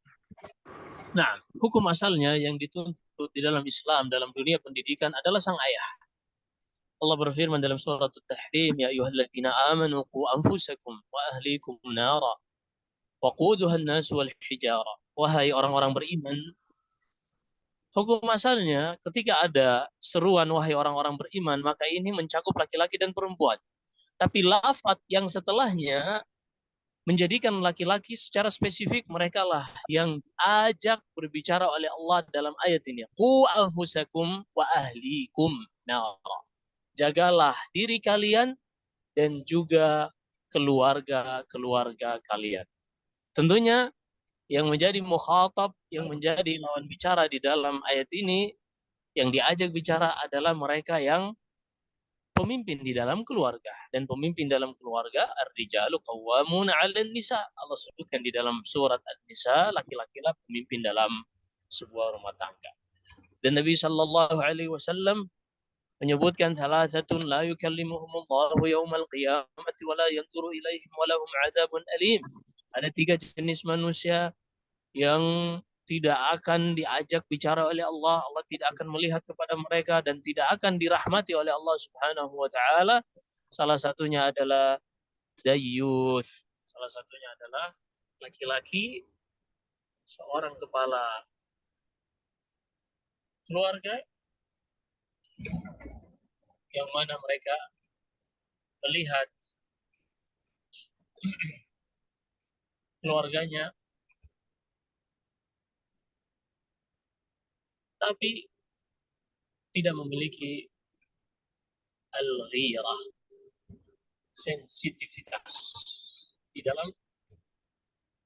Nah, hukum asalnya yang dituntut di dalam Islam, dalam dunia pendidikan adalah sang ayah. Allah berfirman dalam surat At-Tahrim, ya ayyuhalladzina amanu qu anfusakum wa ahlikum nara waquduha an-nas wal hijara. Wahai orang-orang beriman, hukum asalnya ketika ada seruan wahai orang-orang beriman, maka ini mencakup laki-laki dan perempuan. Tapi lafaz yang setelahnya menjadikan laki-laki secara spesifik, mereka lah yang ajak berbicara oleh Allah dalam ayat ini. Qu anfusakum wa ahlikum nara. Jagalah diri kalian dan juga keluarga-keluarga kalian. Tentunya yang menjadi mukhatab, yang menjadi lawan bicara di dalam ayat ini, yang diajak bicara adalah mereka yang pemimpin di dalam keluarga. Dan pemimpin dalam keluarga, ar-rijalu qawwamuna 'alan nisa. Allah sebutkan di dalam surat An-Nisa, laki-laki lah pemimpin dalam sebuah rumah tangga. Dan Nabi sallallahu alaihi wasallam menyebutkan salasatun la yukallimuhumullahu yaumal qiyamati wa la yanzuru ilaihim wa lahum 'adzabun alim. Ada 3 jenis manusia yang tidak akan diajak bicara oleh Allah, Allah tidak akan melihat kepada mereka dan tidak akan dirahmati oleh Allah Subhanahu wa taala. Salah satunya adalah dayyus. Salah satunya adalah laki-laki, seorang kepala keluarga yang mana mereka melihat keluarganya tapi tidak memiliki al-ghirah, sensitivitas di dalam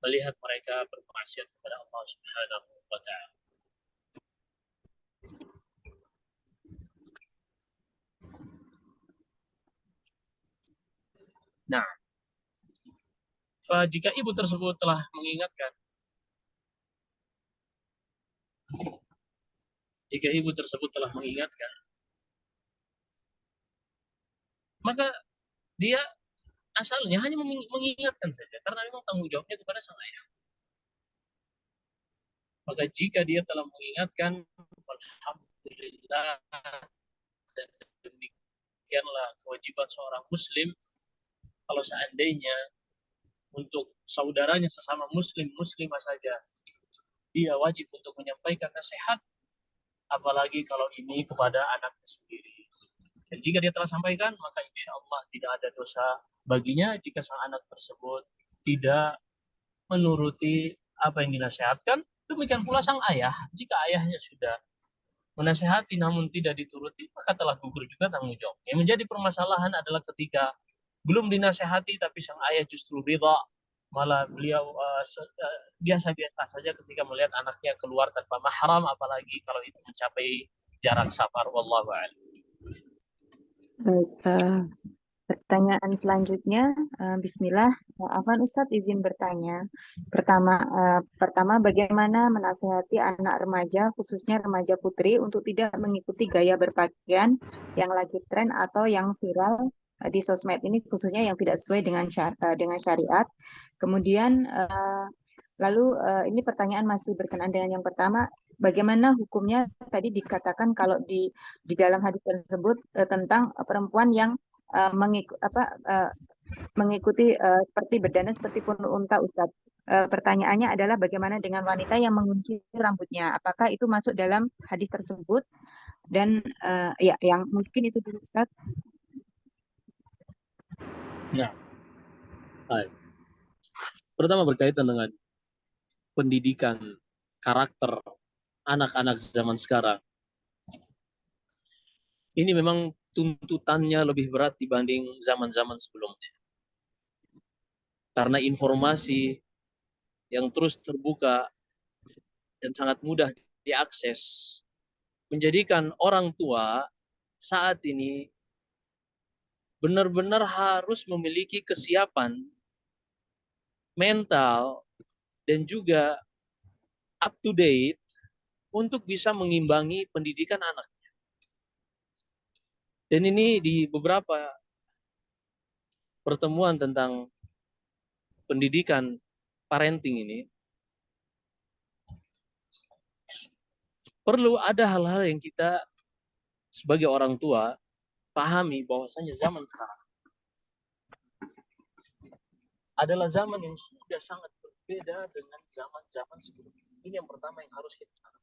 melihat mereka bermaksiat kepada Allah Subhanahu wa taala. Nah, jika ibu tersebut telah mengingatkan, maka dia asalnya hanya mengingatkan saja karena memang tanggung jawabnya kepada sang ayah. Maka jika dia telah mengingatkan, alhamdulillah, dan demikian demikianlah kewajiban seorang muslim kalau seandainya untuk saudaranya sesama muslim, muslimah saja, dia wajib untuk menyampaikan nasihat, apalagi kalau ini kepada anaknya sendiri. Dan jika dia telah sampaikan, maka insya Allah tidak ada dosa baginya jika sang anak tersebut tidak menuruti apa yang dinasihatkan. Demikian pula sang ayah, jika ayahnya sudah menasehati namun tidak dituruti, maka telah gugur juga tanggung jawab. Yang menjadi permasalahan adalah ketika belum dinasehati tapi sang ayah justru ridha, malah beliau biasa-biasa saja ketika melihat anaknya keluar tanpa mahram, apalagi kalau itu mencapai jarak safar. Wallahu a'lam. Baik, pertanyaan selanjutnya, Bismillah, Afwan Ustadz izin bertanya. Pertama, bagaimana menasehati anak remaja, khususnya remaja putri, untuk tidak mengikuti gaya berpakaian yang lagi tren atau yang viral di sosmed ini, khususnya yang tidak sesuai dengan syariat. Kemudian, lalu ini pertanyaan masih berkenaan dengan yang pertama. Bagaimana hukumnya tadi dikatakan kalau di dalam hadis tersebut tentang perempuan yang mengikuti seperti berdandan seperti pun unta, Ustadz. Pertanyaannya adalah bagaimana dengan wanita yang mengunci rambutnya? Apakah itu masuk dalam hadis tersebut? Dan ya, yang mungkin itu dulu, Ustadz. Ya, baik. Pertama berkaitan dengan pendidikan karakter anak-anak zaman sekarang. Ini memang tuntutannya lebih berat dibanding zaman-zaman sebelumnya. Karena informasi yang terus terbuka dan sangat mudah diakses menjadikan orang tua saat ini benar-benar harus memiliki kesiapan mental dan juga up to date untuk bisa mengimbangi pendidikan anak. Dan ini di beberapa pertemuan tentang pendidikan parenting ini perlu ada hal-hal yang kita sebagai orang tua pahami bahwasanya zaman sekarang adalah zaman yang sudah sangat berbeda dengan zaman-zaman sebelumnya. Ini yang pertama yang harus kita pahami.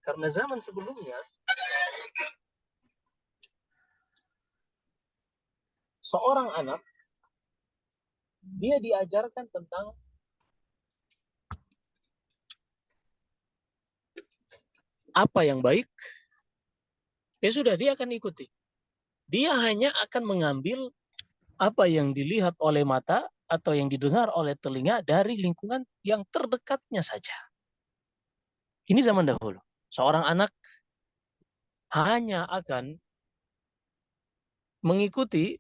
Karena zaman sebelumnya seorang anak dia diajarkan tentang apa yang baik, ya sudah dia akan ikuti. Dia hanya akan mengambil apa yang dilihat oleh mata atau yang didengar oleh telinga dari lingkungan yang terdekatnya saja. Ini zaman dahulu. Seorang anak hanya akan mengikuti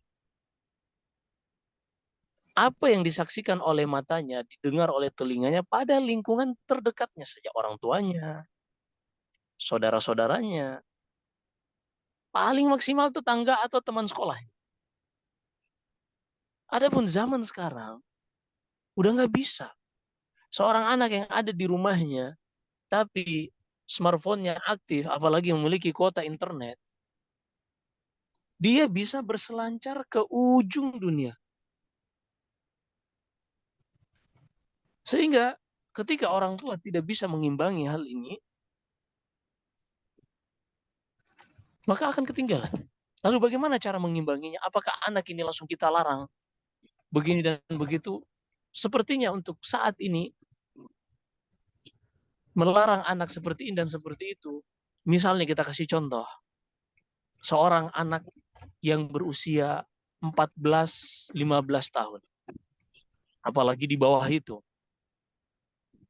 apa yang disaksikan oleh matanya, didengar oleh telinganya pada lingkungan terdekatnya saja. Orang tuanya, saudara-saudaranya, paling maksimal tetangga atau teman sekolah. Adapun zaman sekarang, udah nggak bisa. Seorang anak yang ada di rumahnya, tapi smartphone-nya aktif, apalagi memiliki kuota internet, dia bisa berselancar ke ujung dunia. Sehingga ketika orang tua tidak bisa mengimbangi hal ini, maka akan ketinggalan. Lalu bagaimana cara mengimbanginya? Apakah anak ini langsung kita larang? Begini dan begitu? Sepertinya untuk saat ini, melarang anak seperti ini dan seperti itu. Misalnya kita kasih contoh. Seorang anak yang berusia 14-15 tahun. Apalagi di bawah itu.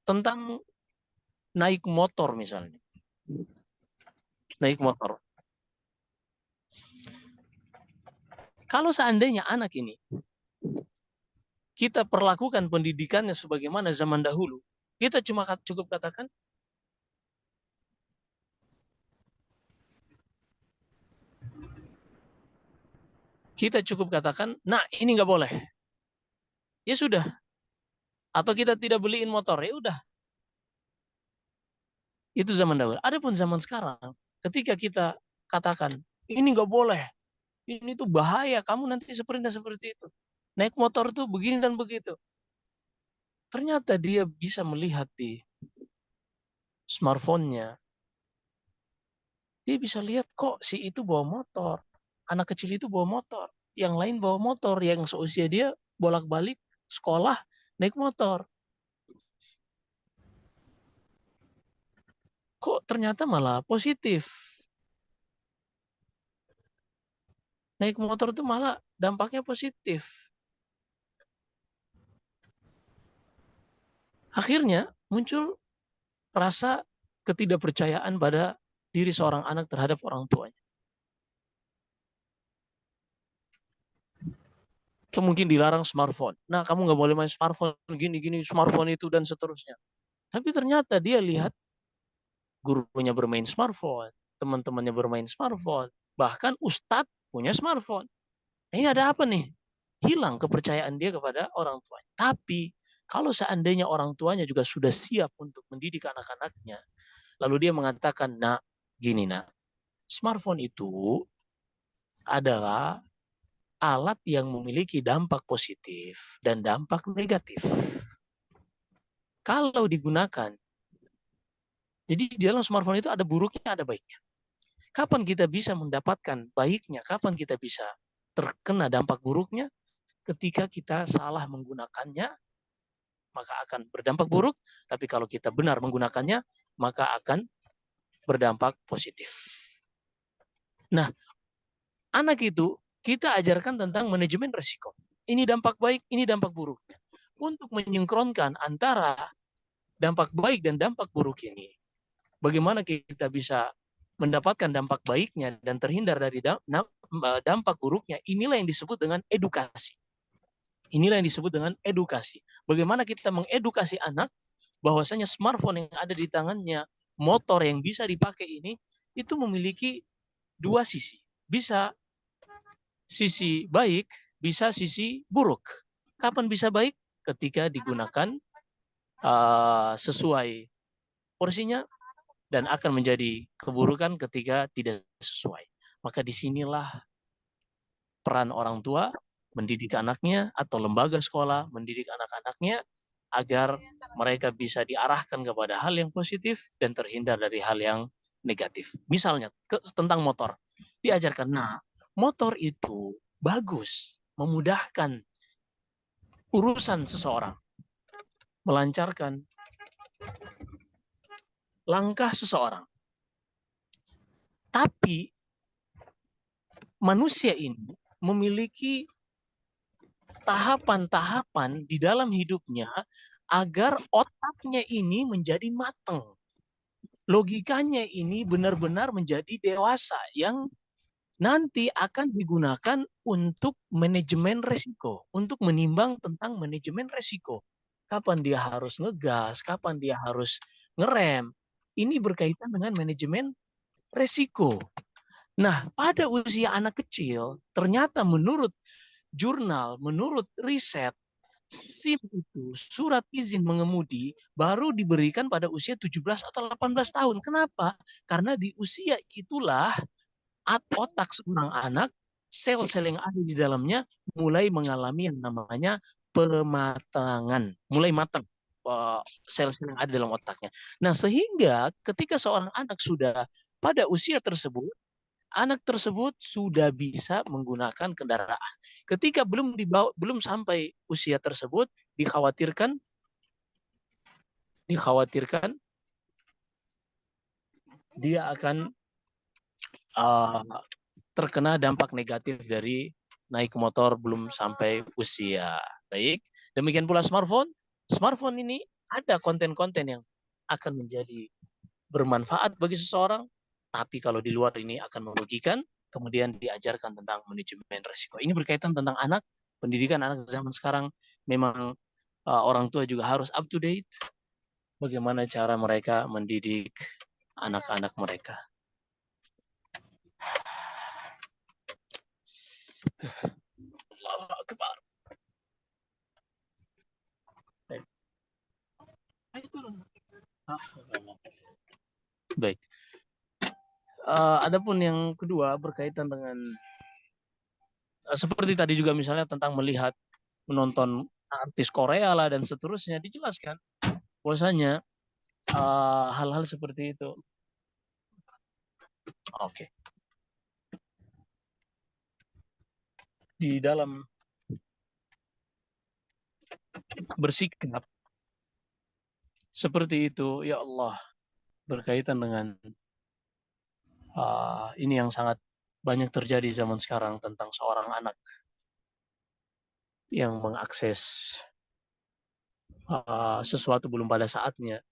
Tentang naik motor misalnya. Naik motor. Kalau seandainya anak ini kita perlakukan pendidikannya sebagaimana zaman dahulu, kita cuma cukup katakan, nah ini nggak boleh. Ya sudah. Atau kita tidak beliin motor, ya udah. Itu zaman dahulu. Adapun zaman sekarang, Ketika kita katakan, ini nggak boleh, ini tuh bahaya, kamu nanti seperti dan seperti itu. Naik motor tuh begini dan begitu. Ternyata dia bisa melihat di smartphone-nya, dia bisa lihat kok si itu bawa motor. Anak kecil itu bawa motor. Yang lain bawa motor. Yang seusia dia bolak-balik sekolah naik motor. Kok ternyata malah positif. Naik motor itu malah dampaknya positif. Akhirnya muncul rasa ketidakpercayaan pada diri seorang anak terhadap orang tuanya. Mungkin dilarang smartphone. Nah, kamu nggak boleh main smartphone, gini-gini, smartphone itu, dan seterusnya. Tapi ternyata dia lihat gurunya bermain smartphone, teman-temannya bermain smartphone, bahkan ustadz punya smartphone. Nah, ini ada apa nih? Hilang kepercayaan dia kepada orang tuanya. Tapi kalau seandainya orang tuanya juga sudah siap untuk mendidik anak-anaknya, lalu dia mengatakan, nak, gini nak, smartphone itu adalah alat yang memiliki dampak positif dan dampak negatif. Kalau digunakan, jadi di dalam smartphone itu ada buruknya, ada baiknya. Kapan kita bisa mendapatkan baiknya? Kapan kita bisa terkena dampak buruknya? Ketika kita salah menggunakannya, maka akan berdampak buruk. Tapi kalau kita benar menggunakannya, maka akan berdampak positif. Nah, anak itu kita ajarkan tentang manajemen risiko. Ini dampak baik, ini dampak buruknya. Untuk menyengkronkan antara dampak baik dan dampak buruk ini, bagaimana kita bisa mendapatkan dampak baiknya dan terhindar dari dampak buruknya, inilah yang disebut dengan edukasi. Inilah yang disebut dengan edukasi. Bagaimana kita mengedukasi anak bahwasanya smartphone yang ada di tangannya, motor yang bisa dipakai ini, itu memiliki dua sisi. Bisa sisi baik, bisa sisi buruk. Kapan bisa baik? Ketika digunakan sesuai porsinya, dan akan menjadi keburukan ketika tidak sesuai. Maka disinilah peran orang tua mendidik anaknya atau lembaga sekolah mendidik anak-anaknya agar mereka bisa diarahkan kepada hal yang positif dan terhindar dari hal yang negatif. Misalnya tentang motor. Diajarkan, nah, motor itu bagus, memudahkan urusan seseorang, melancarkan langkah seseorang. Tapi manusia ini memiliki tahapan-tahapan di dalam hidupnya agar otaknya ini menjadi matang. Logikanya ini benar-benar menjadi dewasa yang nanti akan digunakan untuk manajemen resiko, untuk menimbang tentang manajemen resiko. Kapan dia harus ngegas, kapan dia harus ngerem. Ini berkaitan dengan manajemen resiko. Nah, pada usia anak kecil, ternyata menurut jurnal, menurut riset, SIM itu, surat izin mengemudi, baru diberikan pada usia 17 atau 18 tahun. Kenapa? Karena di usia itulah otak seorang anak, sel-sel yang ada di dalamnya mulai mengalami yang namanya pematangan, mulai matang sel-sel yang ada dalam otaknya. Nah, sehingga ketika seorang anak sudah pada usia tersebut, anak tersebut sudah bisa menggunakan kendaraan. Ketika belum sampai usia tersebut, dikhawatirkan dia akan uh, terkena dampak negatif dari naik motor belum sampai usia. Baik, demikian pula smartphone. Smartphone ini ada konten-konten yang akan menjadi bermanfaat bagi seseorang, tapi kalau di luar ini akan merugikan. Kemudian diajarkan tentang manajemen risiko. Ini berkaitan tentang anak, pendidikan anak zaman sekarang. Memang orang tua juga harus up to date bagaimana cara mereka mendidik anak-anak mereka. Allahu Akbar. Baik. Adapun yang kedua berkaitan dengan seperti tadi juga misalnya tentang melihat, menonton artis Korea lah dan seterusnya, dijelaskan bahwasanya hal-hal seperti itu. Oke. Di dalam bersikap seperti itu, ya Allah, berkaitan dengan ini yang sangat banyak terjadi zaman sekarang tentang seorang anak yang mengakses sesuatu belum pada saatnya,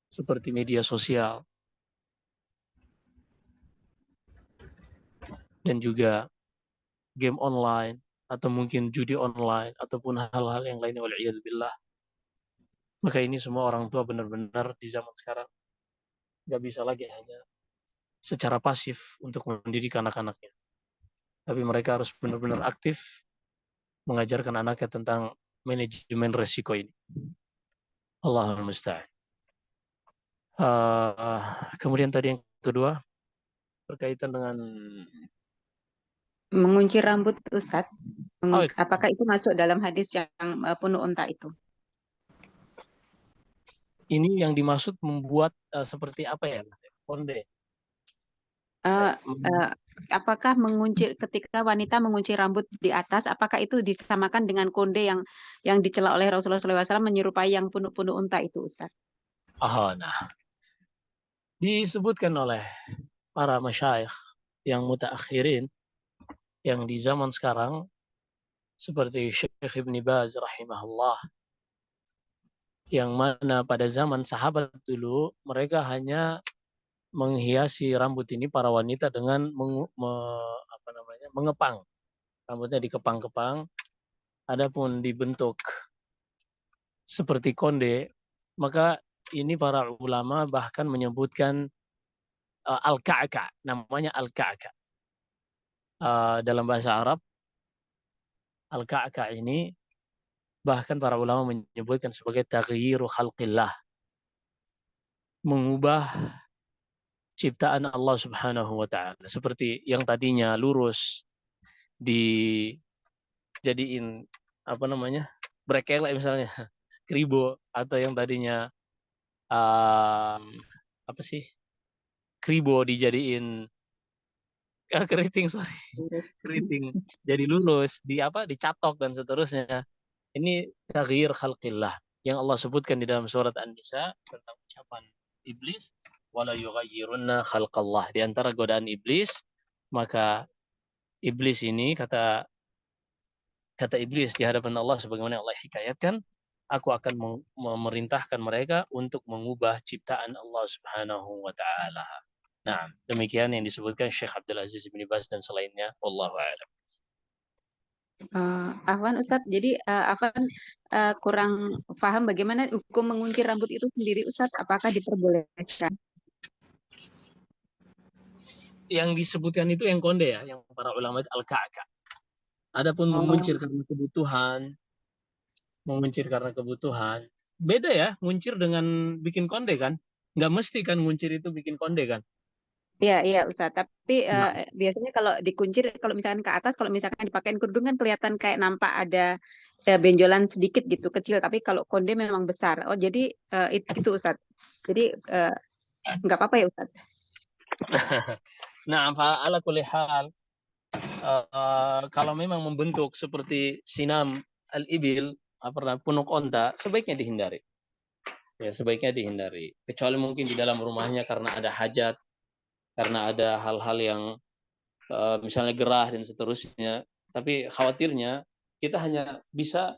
seperti media sosial dan juga game online atau mungkin judi online ataupun hal-hal yang lainnya, wal'iyadzubillah. Maka ini semua orang tua benar-benar di zaman sekarang nggak bisa lagi hanya secara pasif untuk mendidik anak-anaknya, tapi mereka harus benar-benar aktif mengajarkan anaknya tentang manajemen resiko ini. Allahul musta'an. Kemudian tadi yang kedua berkaitan dengan Mengunci rambut Ustadz, oh, apakah itu masuk dalam hadis yang penuh unta itu? ini yang dimaksud membuat seperti apa ya, konde. Uh, uh, apakah ketika wanita mengunci rambut di atas, apakah itu disamakan dengan konde yang dicela oleh Rasulullah SAW menyerupai yang punuk-punuk unta itu, Ustaz? Nah, disebutkan oleh para masyayikh yang mutaakhirin yang di zaman sekarang seperti Syekh Ibn Baz rahimahullah, yang mana pada zaman sahabat dulu mereka hanya menghiasi rambut ini para wanita dengan mengepang rambutnya, dikepang-kepang. Adapun dibentuk seperti konde, maka ini para ulama bahkan menyebutkan al-ka'ka, namanya al-ka'ka. Dalam bahasa Arab, al-ka'ka ini bahkan para ulama menyebutkan sebagai taghyiru khalqillah, mengubah ciptaan Allah Subhanahu wa taala. Seperti yang tadinya lurus dijadiin brekele misalnya, kribo, atau yang tadinya um, kribo dijadiin keriting, keriting jadi lurus, dicatok dan seterusnya. Ini taghyir khalqillah yang Allah sebutkan di dalam surat An-Nisa tentang ucapan iblis, wala yughayyirunna khalqallah. Di antara godaan iblis, maka iblis ini kata iblis di hadapan Allah sebagaimana Allah hikayatkan, aku akan memerintahkan mereka untuk mengubah ciptaan Allah Subhanahu wa taala. Nah, demikian yang disebutkan Syekh Abdul Aziz bin Baz dan selainnya, wallahu a'lam. Afwan Ustadz, jadi Afwan kurang paham bagaimana hukum mengunci rambut itu sendiri Ustadz, apakah diperbolehkan? Yang disebutkan itu yang konde ya, yang para ulama itu al-ka'ka. Adapun menguncir karena kebutuhan, beda ya, nguncir dengan bikin konde kan? Nggak mesti kan nguncir itu bikin konde kan? Iya, iya Ustadz, tapi Nah, biasanya kalau dikuncir, kalau misalkan ke atas, kalau misalkan dipakein kerudung kan kelihatan kayak nampak ada benjolan sedikit gitu, kecil, tapi kalau konde memang besar. Oh, jadi itu Ustadz. Jadi nggak apa-apa ya Ustadz? nah, ala kulli hal, kalau memang membentuk seperti sinam al-ibil, punuk onta, sebaiknya dihindari. Ya, sebaiknya dihindari. Kecuali mungkin di dalam rumahnya karena ada hajat, karena ada hal-hal yang misalnya gerah dan seterusnya. Tapi khawatirnya kita hanya bisa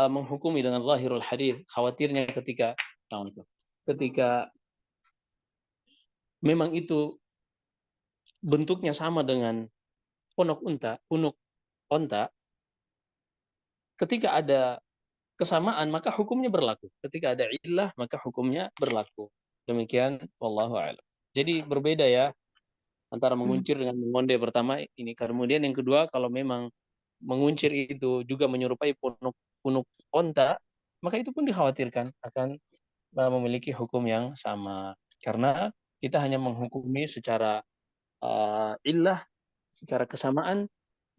menghukumi dengan zahirul hadis. Khawatirnya ketika memang itu bentuknya sama dengan punuk onta, ketika ada kesamaan maka hukumnya berlaku. Ketika ada illah maka hukumnya berlaku. Demikian wallahu a'lam. Jadi berbeda ya antara menguncir dengan mengonde pertama ini. Kemudian yang kedua, kalau memang menguncir itu juga menyerupai punuk onta, maka itu pun dikhawatirkan akan memiliki hukum yang sama. Karena kita hanya menghukumi secara illah, secara kesamaan,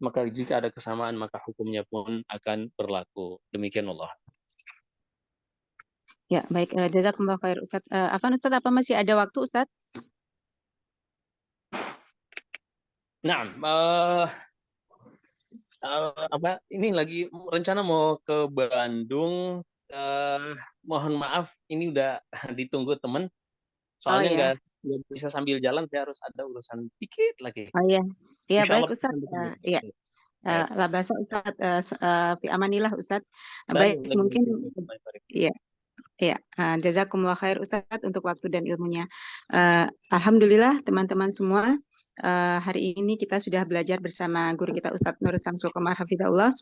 maka jika ada kesamaan maka hukumnya pun akan berlaku. Demikian Allah. Ya, baik. Jazakumullah khair, Ustaz. Afan, Ustaz, apa masih ada waktu, Ustaz? Nah, apa ini lagi rencana mau ke Bandung. Mohon maaf, ini udah ditunggu teman. Oh Soalnya ya, nggak bisa sambil jalan, saya harus ada urusan dikit lagi. oh ya. Ya, Insya baik, Allah Ustaz. nanti kembali. Ya, Baik. la basa, Ustaz. Fi amanillah, Ustaz. Saya Baik, lagi mungkin bersyukur. ya. Ya, jazakumullah khair Ustadz untuk waktu dan ilmunya. Alhamdulillah teman-teman semua, hari ini kita sudah belajar bersama guru kita Ustadz Nur Samsul Qamar Hafizahullah.